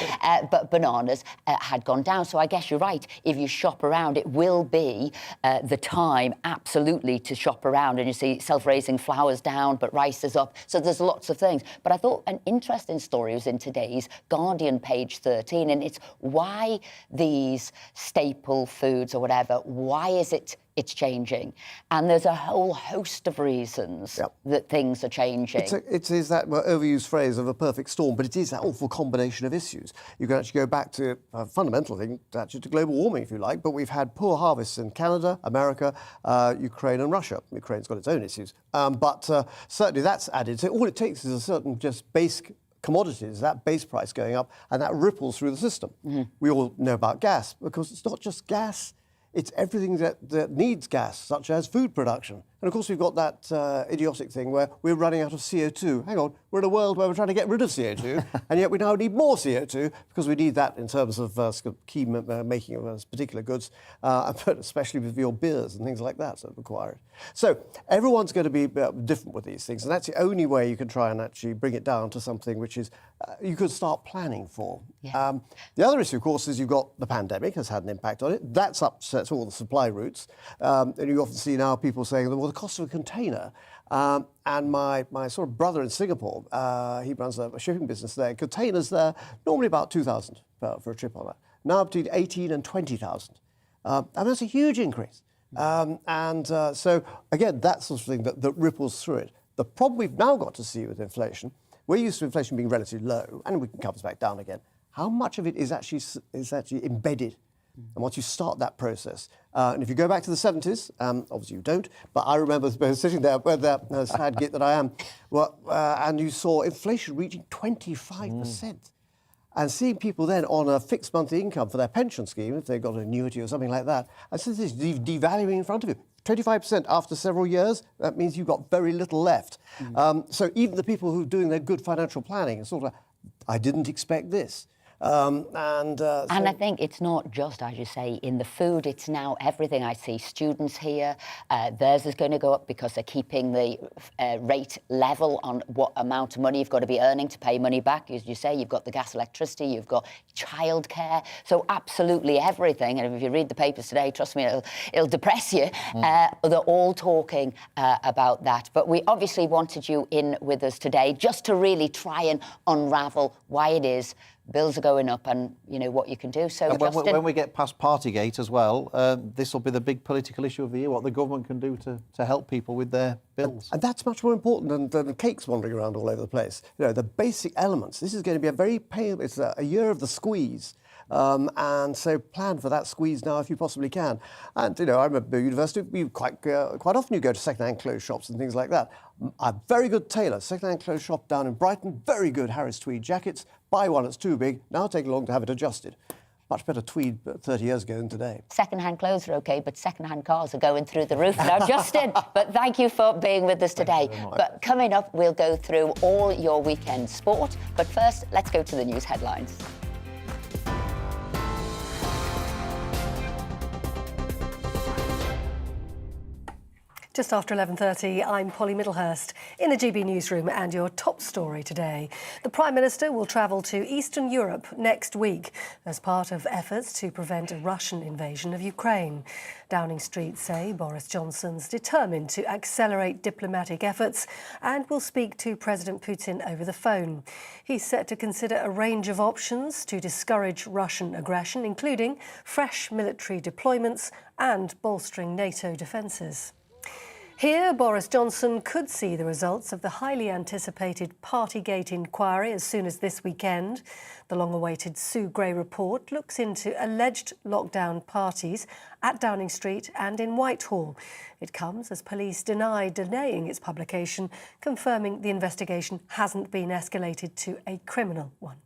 but bananas had gone down. So I guess you're right. If you shop around, it will be the time, absolutely, to shop around. And you see self-raising flowers down, but rice is up. So there's lots of things. But I thought an interesting story was in today's Guardian, page 13, and it's why these staple foods or whatever, why is it's changing? And there's a whole host of reasons that things are changing. It is that overused phrase of a perfect storm, but it is that awful combination of issues. You can actually go back to a fundamental thing, actually to global warming, if you like, but we've had poor harvests in Canada, America, Ukraine and Russia. Ukraine's got its own issues, but certainly that's added. So all it takes is a certain just base commodities, that base price going up, and that ripples through the system. We all know about gas, because it's not just gas, it's everything that needs gas, such as food production. And of course, we've got that idiotic thing where we're running out of CO2. Hang on, we're in a world where we're trying to get rid of CO2, and yet we now need more CO2 because we need that in terms of key making of particular goods, but especially with your beers and things like that that require it. So everyone's going to be different with these things, and that's the only way you can try and actually bring it down to something which is you could start planning for. The other issue, of course, is you've got the pandemic has had an impact on it. That's upsets all the supply routes, and you often see now people saying, well, the cost of a container. And my sort of brother in Singapore, he runs a shipping business there. Containers there, normally about 2,000 for a trip on that. Now between 18 and 20,000. And that's a huge increase. So, again, that sort of thing that ripples through it. The problem we've now got to see with inflation, we're used to inflation being relatively low, and we can come back down again. How much of it is actually embedded? And once you start that process, and if you go back to the 70s, obviously you don't, but I remember sitting there with that sad git that I am, and you saw inflation reaching 25%. And seeing people then on a fixed monthly income for their pension scheme, if they've got an annuity or something like that, and so this is devaluing in front of you. 25% after several years, that means you've got very little left. So even the people who are doing their good financial planning, it's sort of, I didn't expect this. And I think it's not just, as you say, in the food, it's now everything. I see students here, theirs is going to go up because they're keeping the rate level on what amount of money you've got to be earning to pay money back. As you say, you've got the gas, electricity, you've got childcare, so absolutely everything. And if you read the papers today, trust me, it'll depress you. They're all talking about that. But we obviously wanted you in with us today just to really try and unravel why it is bills are going up and, you know, what you can do. So, Justin, when we get past Partygate as well, this will be the big political issue of the year, what the government can do to help people with their bills. And that's much more important than cakes wandering around all over the place. You know, the basic elements. This is going to be a very it's a year of the squeeze. And so plan for that squeeze now if you possibly can. And, you know, I remember university, quite often you go to second-hand clothes shops and things like that. A very good tailor, second-hand clothes shop down in Brighton, very good Harris tweed jackets. Buy one that's too big, now take long to have it adjusted. Much better tweed 30 years ago than today. Second-hand clothes are OK, but second-hand cars are going through the roof now, Justin. But thank you for being with us today. But coming up, we'll go through all your weekend sport. But first, let's go to the news headlines. Just after 11:30, I'm Polly Middlehurst in the GB newsroom, and your top story today. The Prime Minister will travel to Eastern Europe next week as part of efforts to prevent a Russian invasion of Ukraine. Downing Street say Boris Johnson's determined to accelerate diplomatic efforts and will speak to President Putin over the phone. He's set to consider a range of options to discourage Russian aggression, including fresh military deployments and bolstering NATO defences. Here, Boris Johnson could see the results of the highly anticipated Partygate inquiry as soon as this weekend. The long-awaited Sue Gray report looks into alleged lockdown parties at Downing Street and in Whitehall. It comes as police deny delaying its publication, confirming the investigation hasn't been escalated to a criminal one.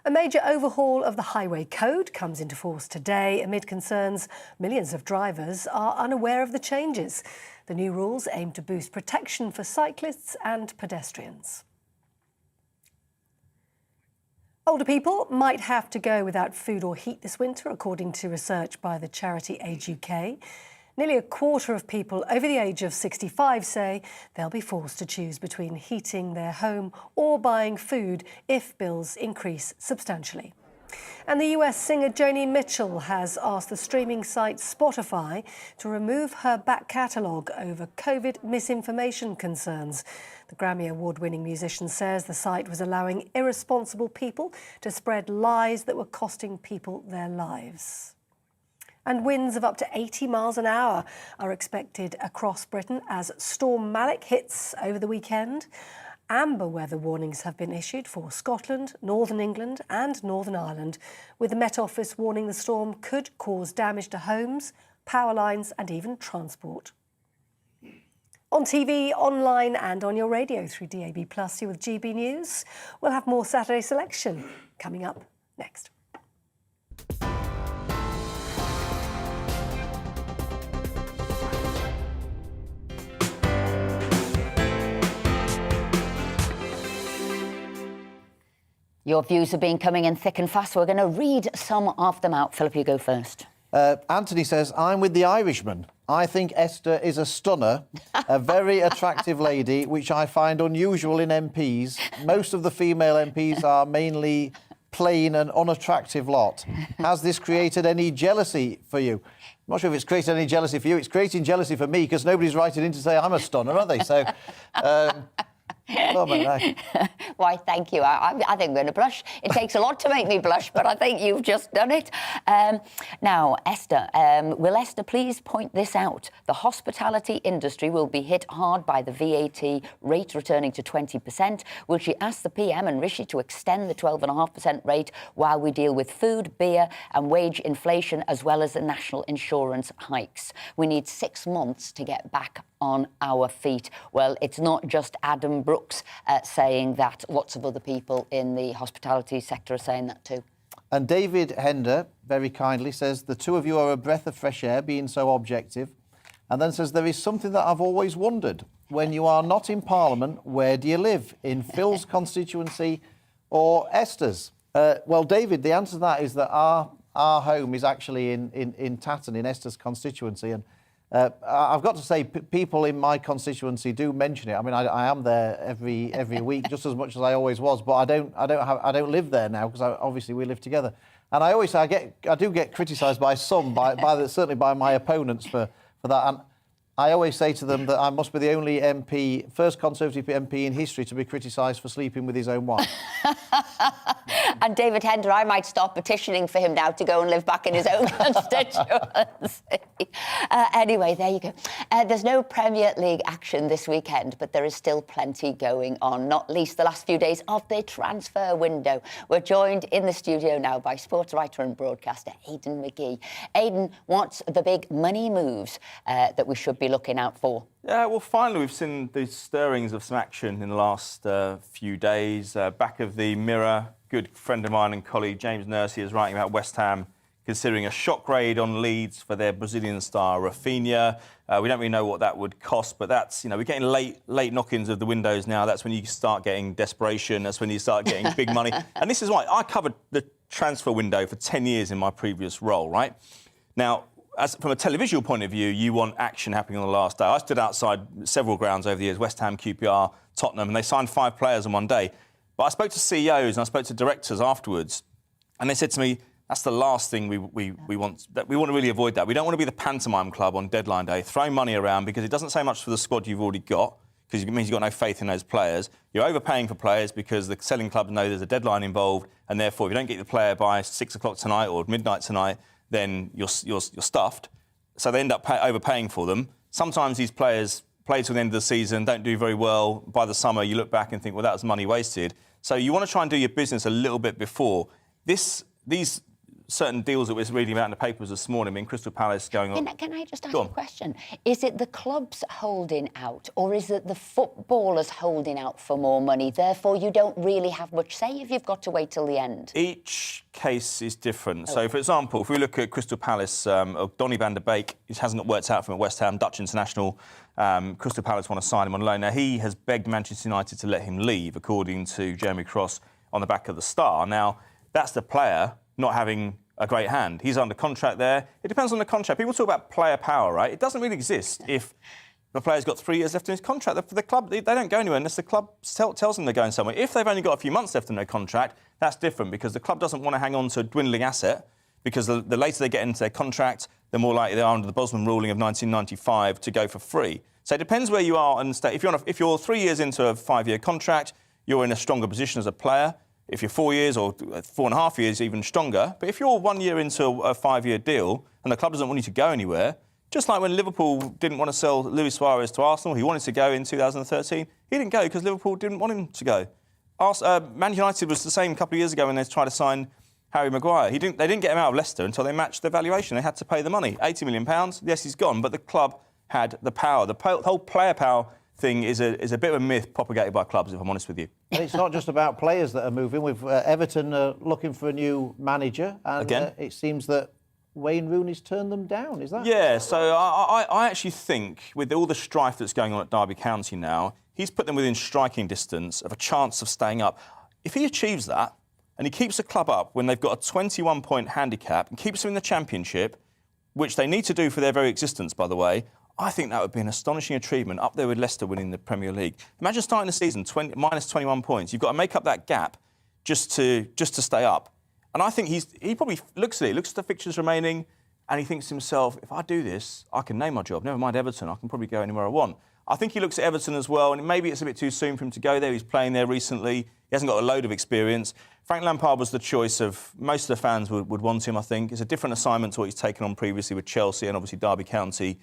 A major overhaul of the highway code comes into force today amid concerns millions of drivers are unaware of the changes. The new rules aim to boost protection for cyclists and pedestrians. Older people might have to go without food or heat this winter, according to research by the charity Age UK. Nearly a quarter of people over the age of 65 say they'll be forced to choose between heating their home or buying food if bills increase substantially. And the US singer Joni Mitchell has asked the streaming site Spotify to remove her back catalogue over COVID misinformation concerns. The Grammy Award-winning musician says the site was allowing irresponsible people to spread lies that were costing people their lives. And winds of up to 80 miles an hour are expected across Britain as Storm Malik hits over the weekend. Amber weather warnings have been issued for Scotland, Northern England and Northern Ireland, with the Met Office warning the storm could cause damage to homes, power lines and even transport. On TV, online and on your radio through DAB+, you're with GB News. We'll have more Saturday selection coming up next. Your views have been coming in thick and fast. We're going to read some of them out. Philip, you go first. Anthony says, I'm with the Irishman. I think Esther is a stunner, a very attractive lady, which I find unusual in MPs. Most of the female MPs are mainly plain and unattractive lot. Has this created any jealousy for you? I'm not sure if it's created any jealousy for you. It's creating jealousy for me because nobody's writing in to say I'm a stunner, are they? So... Why, thank you. I think I'm going to blush. It takes a lot to make me blush, but I think you've just done it. Now, Esther, will Esther please point this out? The hospitality industry will be hit hard by the VAT rate returning to 20%. Will she ask the PM and Rishi to extend the 12.5% rate while we deal with food, beer and wage inflation, as well as the national insurance hikes? We need 6 months to get back on our feet. Well, it's not just Adam Brooks saying that. Lots of other people in the hospitality sector are saying that too. And David Hender, very kindly, says, the two of you are a breath of fresh air, being so objective. And then says, there is something that I've always wondered. When you are not in Parliament, where do you live? In Phil's constituency or Esther's? Well, David, the answer to that is that our home is actually in Tatton, in Esther's constituency. And I've got to say, people in my constituency do mention it. I mean, I am there every week, just as much as I always was. But I don't live there now because obviously we live together. And I always say I do get criticised by some, certainly by my opponents for that. And I always say to them that I must be the only MP, first Conservative MP in history to be criticised for sleeping with his own wife. And David Hender, I might start petitioning for him now to go and live back in his own constituency. Anyway, there you go. There's no Premier League action this weekend, but there is still plenty going on, not least the last few days of the transfer window. We're joined in the studio now by sports writer and broadcaster Aidan McGee. Aidan, what's the big money moves that we should be looking out for? Yeah, well, finally, we've seen the stirrings of some action in the last few days. Back of the Mirror, good friend of mine and colleague James Nursey is writing about West Ham considering a shock raid on Leeds for their Brazilian star Rafinha. We don't really know what that would cost, but that's, we're getting late knock-ins of the windows now. That's when you start getting desperation. That's when you start getting big money. And this is why I covered the transfer window for 10 years in my previous role, right? Now, from a televisual point of view, you want action happening on the last day. I stood outside several grounds over the years, West Ham, QPR, Tottenham, and they signed 5 players in one day. But I spoke to CEOs and I spoke to directors afterwards, and they said to me, that's the last thing we want. We want to really avoid that. We don't want to be the pantomime club on deadline day, throwing money around because it doesn't say much for the squad you've already got, because it means you've got no faith in those players. You're overpaying for players because the selling clubs know there's a deadline involved, and therefore if you don't get the player by 6 o'clock tonight or midnight tonight, then you're stuffed. So they end up overpaying for them. Sometimes these players play till the end of the season, don't do very well. By the summer, you look back and think, well, that was money wasted. So you want to try and do your business a little bit before. These certain deals that we're reading about in the papers this morning, I mean, Crystal Palace going on... Can I just ask you a question? Is it the clubs holding out, or is it the footballers holding out for more money? Therefore, you don't really have much say if you've got to wait till the end. Each case is different. So, for example, if we look at Crystal Palace, Donny van der Beek, it hasn't worked out from West Ham, Dutch international. Crystal Palace want to sign him on loan. Now, he has begged Manchester United to let him leave, according to Jeremy Cross, on the back of the Star. Now, that's the player not having a great hand. He's under contract there. It depends on the contract. People talk about player power, right? It doesn't really exist if the player's got 3 years left in his contract. The club, they don't go anywhere unless the club tells them they're going somewhere. If they've only got a few months left in their contract, that's different because the club doesn't want to hang on to a dwindling asset because the later they get into their contract, the more likely they are under the Bosman ruling of 1995 to go for free. So it depends where you are and stay. If you're 3 years into a 5-year contract, you're in a stronger position as a player. If you're 4 years or 4.5 years, even stronger. But if you're 1 year into a 5-year deal and the club doesn't want you to go anywhere, just like when Liverpool didn't want to sell Luis Suarez to Arsenal, he wanted to go in 2013. He didn't go because Liverpool didn't want him to go. Man United was the same a couple of years ago when they tried to sign Harry Maguire. They didn't get him out of Leicester until they matched their valuation. They had to pay the money, £80 million. Yes, he's gone, but the club had the power. The whole player power thing is a bit of a myth propagated by clubs, if I'm honest with you. And it's not just about players that are moving. With Everton looking for a new manager, and Again? It seems that Wayne Rooney's turned them down. Is that? Yeah, so I actually think with all the strife that's going on at Derby County now, he's put them within striking distance of a chance of staying up. If he achieves that, and he keeps the club up when they've got a 21-point handicap and keeps them in the Championship, which they need to do for their very existence, by the way, I think that would be an astonishing achievement up there with Leicester winning the Premier League. Imagine starting the season minus 21 points. You've got to make up that gap just to stay up. And I think he probably looks at it, looks at the fixtures remaining, and he thinks to himself, if I do this, I can name my job. Never mind Everton, I can probably go anywhere I want. I think he looks at Everton as well, and maybe it's a bit too soon for him to go there. He's playing there recently. He hasn't got a load of experience. Frank Lampard was the choice of most of the fans would want him, I think. It's a different assignment to what he's taken on previously with Chelsea and obviously Derby County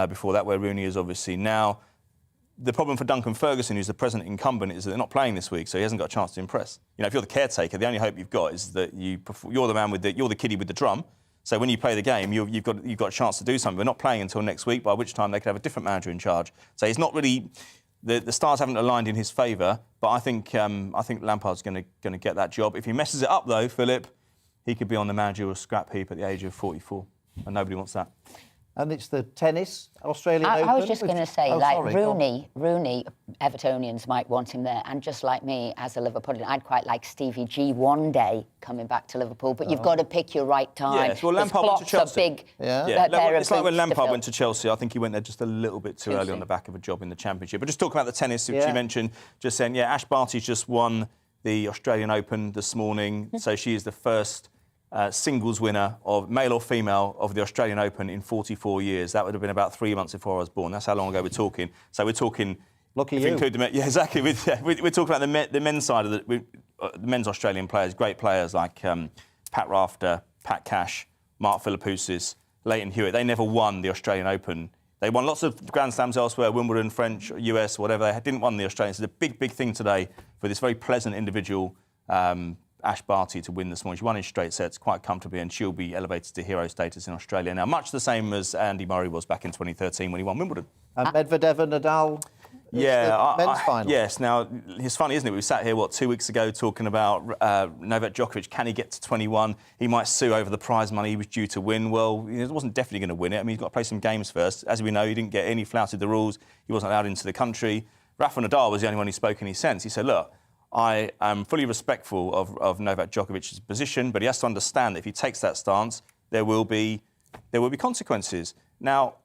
before that, where Rooney is obviously now. The problem for Duncan Ferguson, who's the present incumbent, is that they're not playing this week, so he hasn't got a chance to impress. You know, if you're the caretaker, the only hope you've got is that you're the man you're the kiddie with the drum. So when you play the game, you've got a chance to do something. We're not playing until next week, by which time they could have a different manager in charge. So he's not really. The stars haven't aligned in his favour, but I think Lampard's going to get that job. If he messes it up, though, Philip, he could be on the managerial scrap heap at the age of 44, and nobody wants that. And it's the tennis, Australian Open. I was just going to say, Rooney, Evertonians might want him there. And just like me, as a Liverpoolian, I'd quite like Stevie G one day coming back to Liverpool. But you've got to pick your right time. Yes, well, Lampard went to Chelsea. It's like when Lampard went to Chelsea. I think he went there just a little bit too early on the back of a job in the Championship. But just talking about the tennis, which you mentioned, just saying, Ash Barty's just won the Australian Open this morning. So she is the first singles winner, of male or female, of the Australian Open in 44 years. That would have been about 3 months before I was born. That's how long ago we're talking. So we're talking. Lucky you. Yeah, exactly. We're talking about the men's side of the men's Australian players, great players like Pat Rafter, Pat Cash, Mark Philippoussis, Leighton Hewitt. They never won the Australian Open. They won lots of Grand Slams elsewhere, Wimbledon, French, US, whatever. They didn't win the Australian. So it's a big, big thing today for this very pleasant individual, Ash Barty, to win this morning. She won in straight sets quite comfortably, and she'll be elevated to hero status in Australia now, much the same as Andy Murray was back in 2013 when he won Wimbledon. And Medvedev and Nadal. Men's final. Yes. Now, it's funny, isn't it? We sat here, 2 weeks ago, talking about Novak Djokovic. Can he get to 21? He might sue over the prize money he was due to win. Well, he wasn't definitely going to win it. I mean, he's got to play some games first. As we know, he didn't get any, flouted the rules. He wasn't allowed into the country. Rafa Nadal was the only one who spoke any sense. He said, look, I am fully respectful of Novak Djokovic's position, but he has to understand that if he takes that stance, there will be consequences. Now,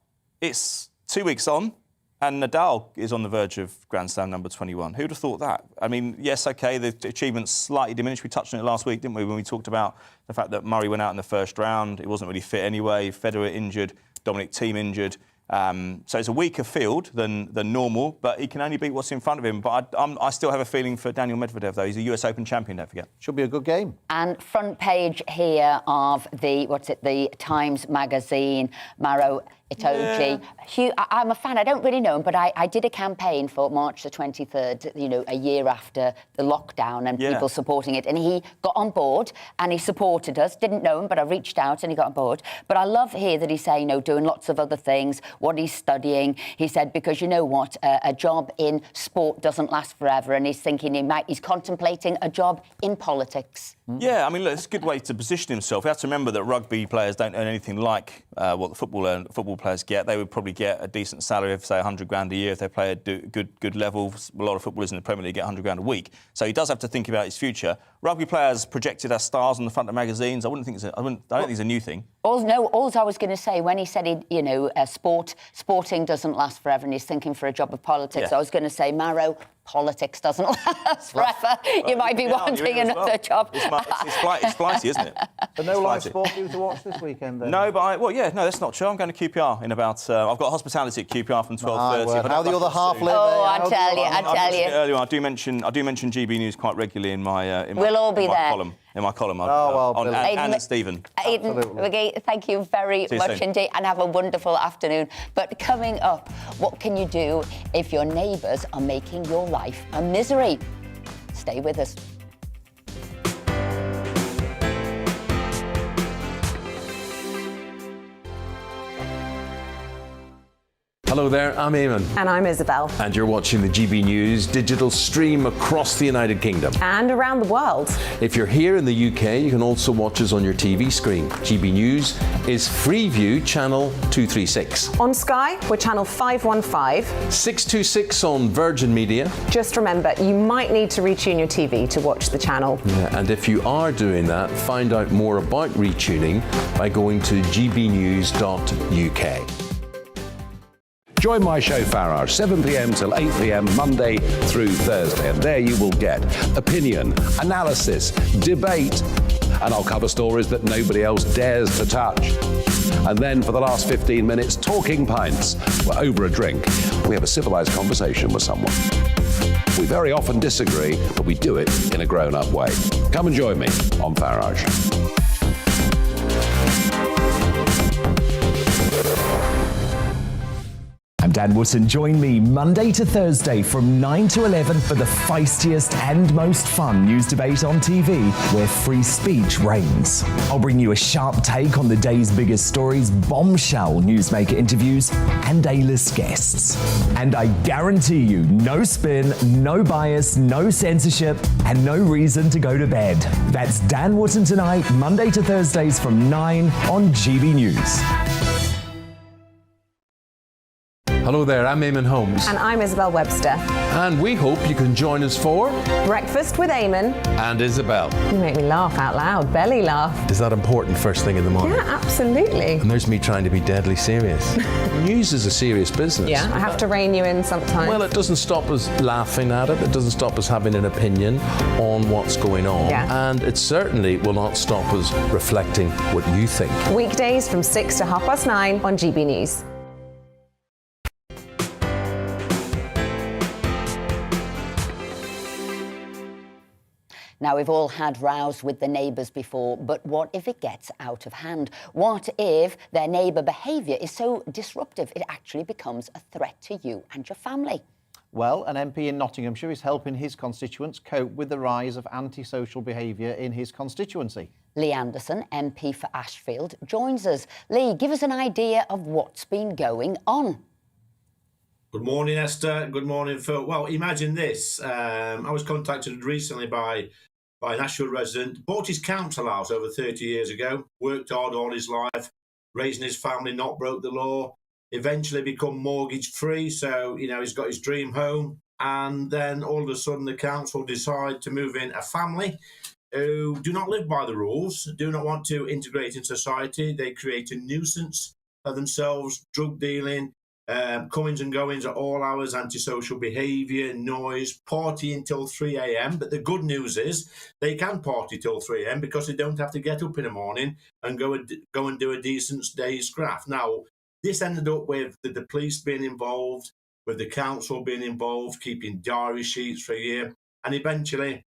it's 2 weeks on, and Nadal is on the verge of Grand Slam number 21. Who'd have thought that? I mean, yes, OK, the achievements slightly diminished. We touched on it last week, didn't we, when we talked about the fact that Murray went out in the first round. He wasn't really fit anyway. Federer injured, Dominic Thiem injured. So it's a weaker field than normal, but he can only beat what's in front of him. But I still have a feeling for Daniel Medvedev, though. He's a US Open champion, don't forget. Should be a good game. And front page here of the Times magazine, Maro Itoje. Yeah. I'm a fan. I don't really know him, but I did a campaign for March the 23rd, a year after the lockdown and people supporting it. And he got on board and he supported us. Didn't know him, but I reached out and he got on board. But I love here that he's saying, doing lots of other things, what he's studying. He said, because you know what? A job in sport doesn't last forever. And he's thinking he's contemplating a job in politics. Yeah, I mean, look, it's a good way to position himself. You have to remember that rugby players don't earn anything like what the football players get. They would probably get a decent salary of, say, 100 grand a year if they play at good level. A lot of footballers in the Premier League get 100 grand a week. So he does have to think about his future. Rugby players projected as stars on the front of magazines. I don't think it's a new thing. All I was going to say, when he said, sporting doesn't last forever and he's thinking for a job of politics, I was going to say, Maro, politics doesn't last forever. You might be wanting another job. It's flighty, isn't it? But no live sport for you to watch this weekend, then? No, but that's not true. I'm going to QPR in about... I've got hospitality at QPR from 12:30. How the other half live? I tell you. Earlier, I do mention GB News quite regularly in my we'll all be there. column. In my column, and Stephen. Aidan, thank you very much indeed, and have a wonderful afternoon. But coming up, what can you do if your neighbours are making your life a misery? Stay with us. Hello there, I'm Eamon. And I'm Isabel. And you're watching the GB News digital stream across the United Kingdom. And around the world. If you're here in the UK, you can also watch us on your TV screen. GB News is Freeview channel 236. On Sky, we're channel 515. 626 on Virgin Media. Just remember, you might need to retune your TV to watch the channel. Yeah, and if you are doing that, find out more about retuning by going to gbnews.uk. Join my show Farage, 7 p.m. till 8 p.m. Monday through Thursday, and there you will get opinion, analysis, debate, and I'll cover stories that nobody else dares to touch. And then for the last 15 minutes, talking pints. We're over a drink. We have a civilised conversation with someone. We very often disagree, but we do it in a grown-up way. Come and join me on Farage. I'm Dan Wootton. Join me Monday to Thursday from 9 to 11 for the feistiest and most fun news debate on TV, where free speech reigns. I'll bring you a sharp take on the day's biggest stories, bombshell newsmaker interviews, and A-list guests. And I guarantee you, no spin, no bias, no censorship, and no reason to go to bed. That's Dan Wootton tonight, Monday to Thursdays from 9 on GB News. Hello there, I'm Eamon Holmes. And I'm Isabel Webster. And we hope you can join us for... Breakfast with Eamon. And Isabel. You make me laugh out loud, belly laugh. Is that important first thing in the morning? Yeah, absolutely. And there's me trying to be deadly serious. News is a serious business. Yeah, I have to rein you in sometimes. Well, it doesn't stop us laughing at it. It doesn't stop us having an opinion on what's going on. Yeah. And it certainly will not stop us reflecting what you think. Weekdays from 6 to 9:30 on GB News. Now, we've all had rows with the neighbours before, but what if it gets out of hand? What if their neighbour behaviour is so disruptive it actually becomes a threat to you and your family? Well, an MP in Nottinghamshire is helping his constituents cope with the rise of antisocial behaviour in his constituency. Lee Anderson, MP for Ashfield, joins us. Lee, give us an idea of what's been going on. Good morning, Esther. Good morning, Phil. Well, imagine this. I was contacted recently by an Ashfield resident, bought his council house over 30 years ago, worked hard all his life, raising his family, not broke the law, eventually become mortgage free. So, he's got his dream home. And then all of a sudden the council decide to move in a family who do not live by the rules, do not want to integrate in society. They create a nuisance of themselves, drug dealing, comings and goings at all hours, antisocial behaviour, noise, party until 3 a.m. But the good news is they can party till 3 a.m. because they don't have to get up in the morning and go and do a decent day's graft. Now, this ended up with the police being involved, with the council being involved, keeping diary sheets for a year, and eventually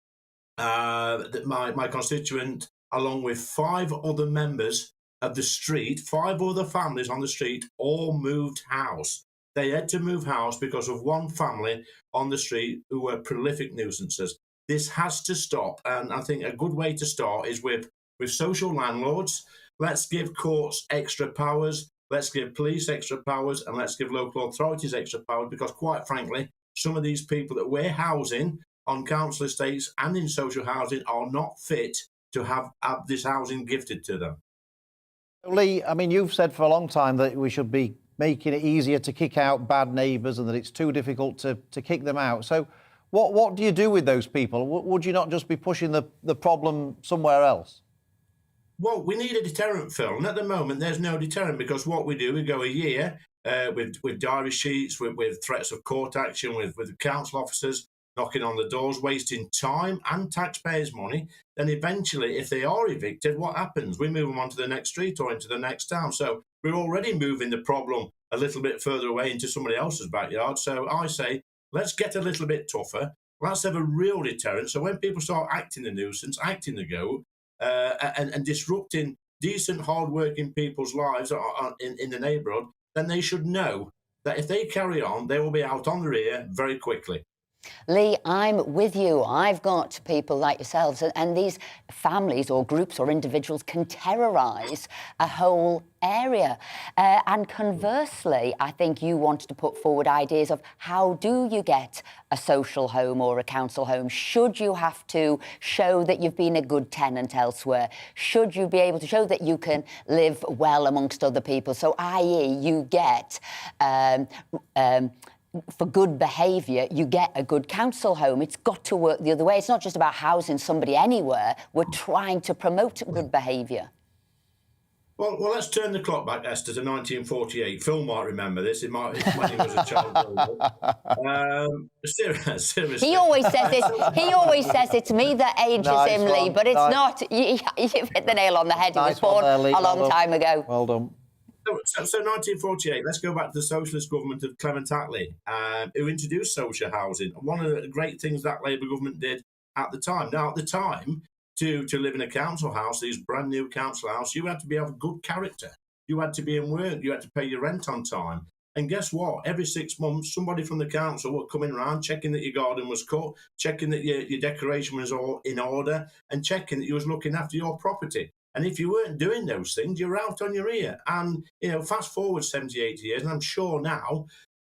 my constituent, along with 5 other members of the street, 5 other families on the street, all moved house. They had to move house because of one family on the street who were prolific nuisances. This has to stop, and I think a good way to start is with social landlords. Let's give courts extra powers, let's give police extra powers, and let's give local authorities extra powers, because quite frankly, some of these people that we're housing on council estates and in social housing are not fit to have this housing gifted to them. Lee, I mean, you've said for a long time that we should be making it easier to kick out bad neighbours and that it's too difficult to kick them out. So what do you do with those people? Would you not just be pushing the problem somewhere else? Well, we need a deterrent, Phil, and at the moment there's no deterrent, because what we do, we go a year with diary sheets, with threats of court action, with the council officers knocking on the doors, wasting time and taxpayers' money. Then eventually, if they are evicted, what happens? We move them on to the next street or into the next town. So we're already moving the problem a little bit further away into somebody else's backyard. So I say, let's get a little bit tougher. Let's have a real deterrent. So when people start acting the nuisance, acting the goat, and disrupting decent, hard-working people's lives in the neighbourhood, then they should know that if they carry on, they will be out on the rear very quickly. Lee, I'm with you. I've got people like yourselves, and these families or groups or individuals can terrorise a whole area. And conversely, I think you wanted to put forward ideas of how do you get a social home or a council home? Should you have to show that you've been a good tenant elsewhere? Should you be able to show that you can live well amongst other people? So, i.e., you get for good behaviour, you get a good council home. It's got to work the other way. It's not just about housing somebody anywhere. We're trying to promote good behaviour. Well, let's turn the clock back, Esther, to 1948. Phil might remember this. It might when he was a child. Seriously. He always says it. He always says it's me that ages him, Lee, but it's not. You've hit the nail on the head. He was born a long time ago. Well done. So 1948, let's go back to the socialist government of Clement Attlee, who introduced social housing. One of the great things that Labour government did at the time. Now, at the time, to live in a council house, these brand new council house, you had to have good character. You had to be in work. You had to pay your rent on time. And guess what? Every 6 months, somebody from the council were coming around, checking that your garden was cut, checking that your decoration was all in order, and checking that you was looking after your property. And if you weren't doing those things, you're out on your ear. And, fast forward 70, 80 years, and I'm sure now,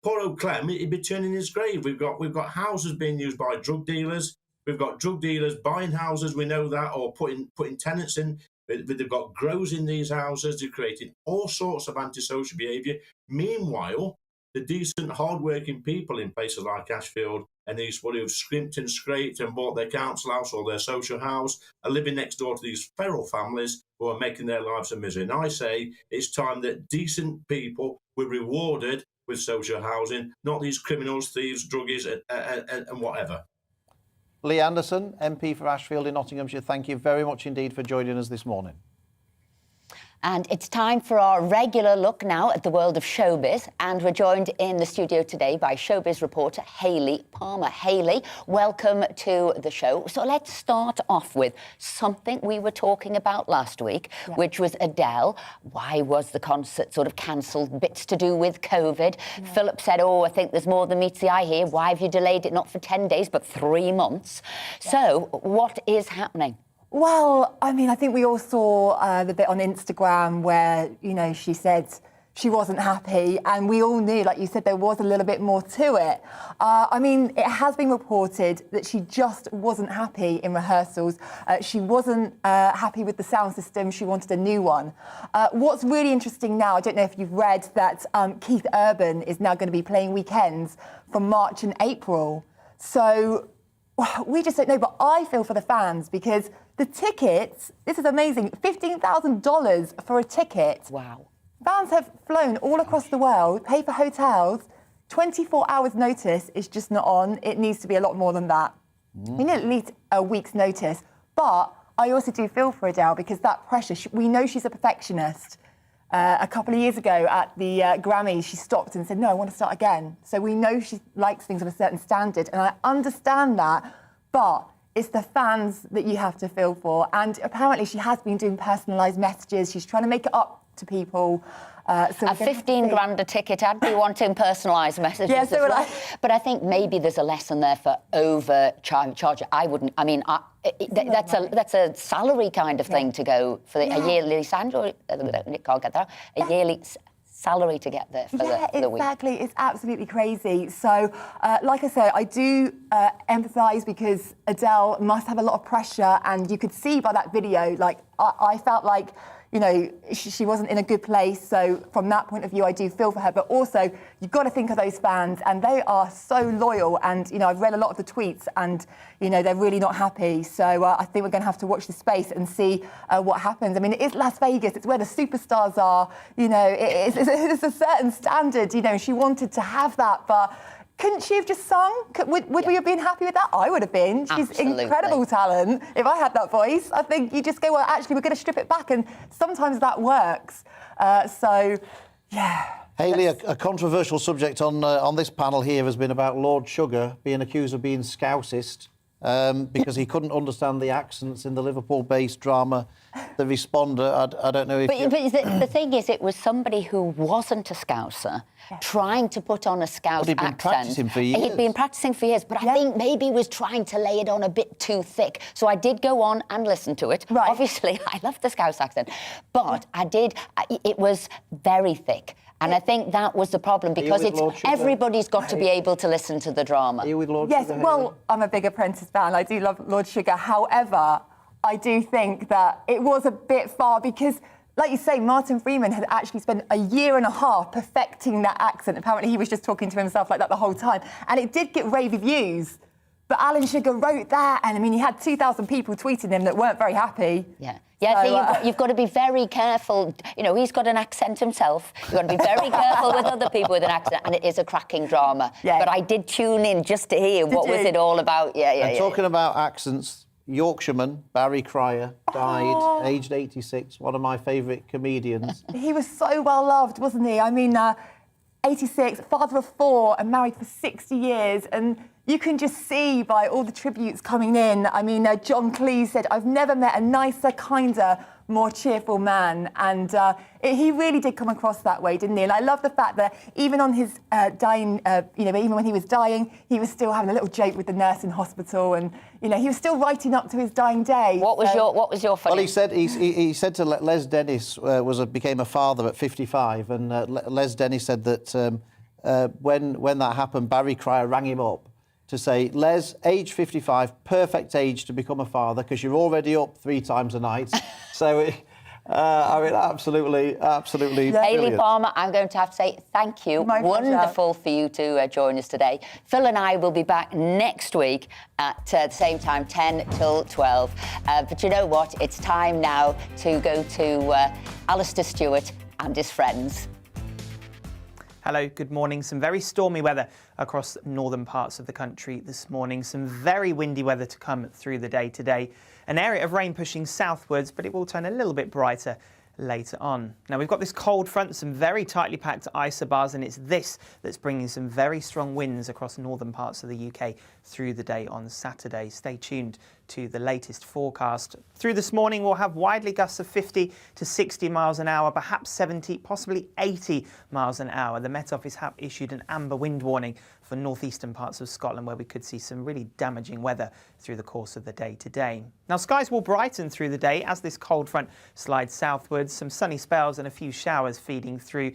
poor old Clem, he'd be turning his grave. We've got houses being used by drug dealers. We've got drug dealers buying houses, we know that, or putting tenants in. They've got grows in these houses. They're creating all sorts of antisocial behaviour. Meanwhile, the decent, hard-working people in places like Ashfield and Eastwood who've scrimped and scraped and bought their council house or their social house are living next door to these feral families who are making their lives a misery. And I say it's time that decent people were rewarded with social housing, not these criminals, thieves, druggies, and whatever. Lee Anderson, MP for Ashfield in Nottinghamshire, thank you very much indeed for joining us this morning. And it's time for our regular look now at the world of showbiz. And we're joined in the studio today by showbiz reporter Hayley Palmer. Hayley, welcome to the show. So let's start off with something we were talking about last week, which was Adele. Why was the concert sort of cancelled? Bits to do with COVID. Philip said, I think there's more than meets the eye here. Why have you delayed it not for 10 days, but 3 months? So what is happening? Well, I mean, I think we all saw the bit on Instagram where, she said she wasn't happy, and we all knew, like you said, there was a little bit more to it. I mean, it has been reported that she just wasn't happy in rehearsals. She wasn't happy with the sound system. She wanted a new one. What's really interesting now, I don't know if you've read that Keith Urban is now going to be playing weekends from March and April. So we just don't know, but I feel for the fans because the tickets, this is amazing, $15,000 for a ticket. Wow. Fans have flown all across the world, pay for hotels, 24 hours notice is just not on. It needs to be a lot more than that. We need at least a week's notice. But I also do feel for Adele because that pressure, we know she's a perfectionist. A couple of years ago at the Grammys, she stopped and said, no, I want to start again. So we know she likes things of a certain standard, and I understand that, but it's the fans that you have to feel for. And apparently she has been doing personalised messages. She's trying to make it up to people. So at 15 grand a ticket, I'd be wanting personalised messages as well. But I think maybe there's a lesson there for overcharge. I wouldn't, I mean, that's a salary kind of thing to go for a yearly salary. Can't get that. A yearly salary to get there for the week. Exactly. It's absolutely crazy. So, like I say, I do empathise because Adele must have a lot of pressure, and you could see by that video, like, I felt like, she wasn't in a good place. So from that point of view, I do feel for her. But also, you've got to think of those fans, and they are so loyal. And, I've read a lot of the tweets, and, they're really not happy. So I think we're going to have to watch the space and see what happens. I mean, it is Las Vegas. It's where the superstars are. It's a certain standard. She wanted to have that, but couldn't she have just sung? Would we have been happy with that? I would have been. She's incredible talent. If I had that voice, I think you just go, well, actually, we're going to strip it back. And sometimes that works. Yeah. Hayley, a controversial subject on this panel here has been about Lord Sugar being accused of being Scousist because he couldn't understand the accents in the Liverpool-based drama The Responder. I don't know if... But the thing is, it was somebody who wasn't a Scouser trying to put on a Scouse accent. He'd been practising for years. He'd been practising for years, but I think maybe he was trying to lay it on a bit too thick. So I did go on and listen to it. Right. Obviously, I love the Scouse accent. But it was very thick. And I think that was the problem, because everybody's got to be able to listen to the drama. Are you with Lord Sugar? Yes, well, I'm a big Apprentice fan. I do love Lord Sugar. However, I do think that it was a bit far, because, like you say, Martin Freeman had actually spent a year and a half perfecting that accent. Apparently, he was just talking to himself like that the whole time. And it did get rave reviews. But Alan Sugar wrote that, and, I mean, he had 2,000 people tweeting him that weren't very happy. Yeah. Yeah, I think you've got to be very careful. He's got an accent himself. You've got to be very careful with other people with an accent, and it is a cracking drama. Yeah. But I did tune in just to hear what was it all about. Talking about accents, Yorkshireman Barry Cryer died, aged 86, one of my favourite comedians. He was so well loved, wasn't he? I mean, 86, father of 4, and married for 60 years, and you can just see by all the tributes coming in. I mean, John Cleese said, "I've never met a nicer, kinder, more cheerful man." And he really did come across that way, didn't he? And I love the fact that even on his dying, even when he was dying, he was still having a little joke with the nurse in hospital, and he was still writing up to his dying day. What was your funny? Well, he said to Les Dennis became a father at 55, and Les Dennis said that when that happened, Barry Cryer rang him up to say, "Les, age 55, perfect age to become a father, because you're already up 3 times a night." So, I mean, absolutely Hayley brilliant. Palmer, I'm going to have to say thank you. Wonderful for you to join us today. Phil and I will be back next week at the same time, 10 till 12. But you know what? It's time now to go to Alistair Stewart and his friends. Hello, good morning. Some very stormy weather across northern parts of the country this morning. Some very windy weather to come through the day today. An area of rain pushing southwards, but it will turn a little bit brighter later on. Now, we've got this cold front, some very tightly packed isobars, and it's this that's bringing some very strong winds across northern parts of the UK through the day on Saturday. Stay tuned to the latest forecast. Through this morning, we'll have widely gusts of 50 to 60 miles an hour, perhaps 70, possibly 80 miles an hour. The Met Office have issued an amber wind warning for northeastern parts of Scotland, where we could see some really damaging weather through the course of the day today. Now, skies will brighten through the day as this cold front slides southwards. Some sunny spells and a few showers feeding through,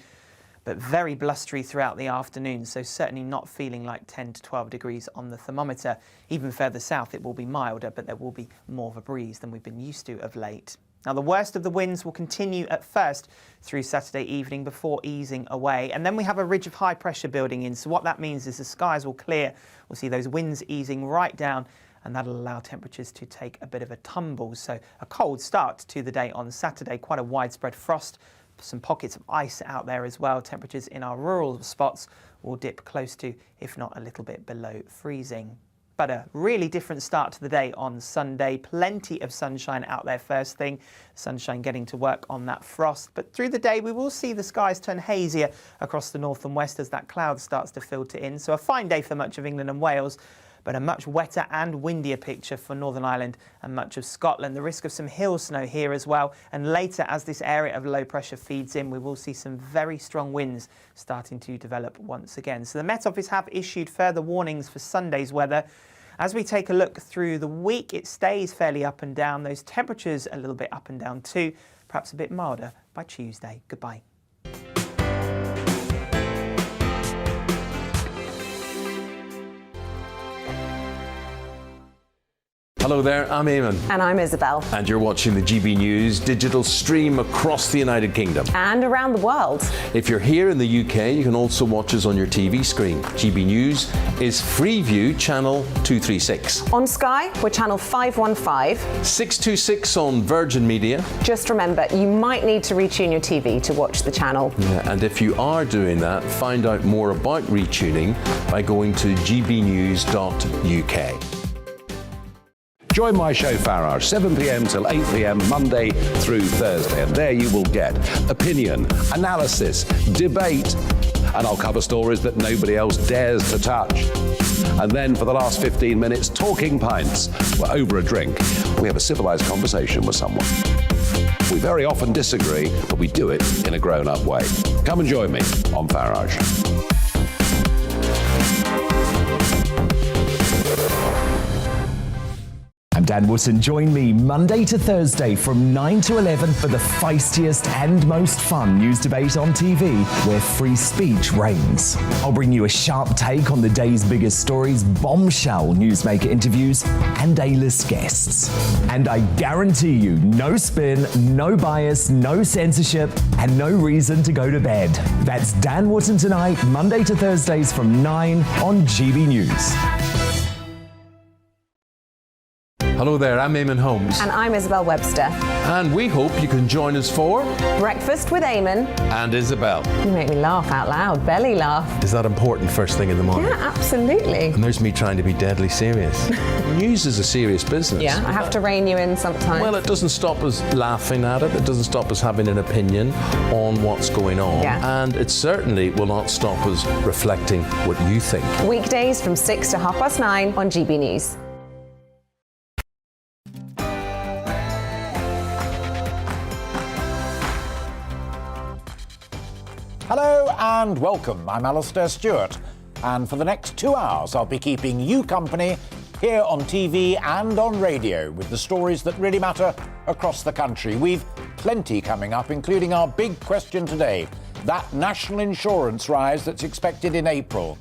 but very blustery throughout the afternoon, so certainly not feeling like 10 to 12 degrees on the thermometer. Even further south, it will be milder, but there will be more of a breeze than we've been used to of late. Now, the worst of the winds will continue at first through Saturday evening before easing away. And then we have a ridge of high pressure building in. So what that means is the skies will clear. We'll see those winds easing right down, and that'll allow temperatures to take a bit of a tumble. So a cold start to the day on Saturday, quite a widespread frost, some pockets of ice out there as well. Temperatures in our rural spots will dip close to, if not a little bit below freezing. But a really different start to the day on Sunday. Plenty of sunshine out there first thing. Sunshine getting to work on that frost. But through the day, we will see the skies turn hazier across the north and west as that cloud starts to filter in. So a fine day for much of England and Wales, but a much wetter and windier picture for Northern Ireland and much of Scotland. The risk of some hill snow here as well. And later, as this area of low pressure feeds in, we will see some very strong winds starting to develop once again. So the Met Office have issued further warnings for Sunday's weather. As we take a look through the week, it stays fairly up and down. Those temperatures a little bit up and down too, perhaps a bit milder by Tuesday. Goodbye. Hello there, I'm Eamon. And I'm Isabel. And you're watching the GB News digital stream across the United Kingdom. And around the world. If you're here in the UK, you can also watch us on your TV screen. GB News is Freeview channel 236. On Sky, we're channel 515. 626 on Virgin Media. Just remember, you might need to retune your TV to watch the channel. Yeah, and if you are doing that, find out more about retuning by going to gbnews.uk. Join my show Farage, 7 p.m. till 8 p.m. Monday through Thursday, and there you will get opinion, analysis, debate, and I'll cover stories that nobody else dares to touch. And then for the last 15 minutes, talking pints. We're over a drink. We have a civilised conversation with someone. We very often disagree, but we do it in a grown-up way. Come and join me on Farage. I'm Dan Wootton. Join me Monday to Thursday from 9 to 11 for the feistiest and most fun news debate on TV, where free speech reigns. I'll bring you a sharp take on the day's biggest stories, bombshell newsmaker interviews, and A-list guests. And I guarantee you, no spin, no bias, no censorship, and no reason to go to bed. That's Dan Wootton Tonight, Monday to Thursdays from 9 on GB News. Hello there, I'm Eamon Holmes. And I'm Isabel Webster. And we hope you can join us for Breakfast with Eamon. And Isabel. You make me laugh out loud, belly laugh. Is that important first thing in the morning? Yeah, absolutely. And there's me trying to be deadly serious. News is a serious business. Yeah, I have to rein you in sometimes. Well, it doesn't stop us laughing at it. It doesn't stop us having an opinion on what's going on. Yeah. And it certainly will not stop us reflecting what you think. Weekdays from 6 to 9:30 on GB News. Hello and welcome. I'm Alistair Stewart, and for the next 2 hours I'll be keeping you company here on TV and on radio with the stories that really matter across the country. We've plenty coming up, including our big question today, that national insurance rise that's expected in April.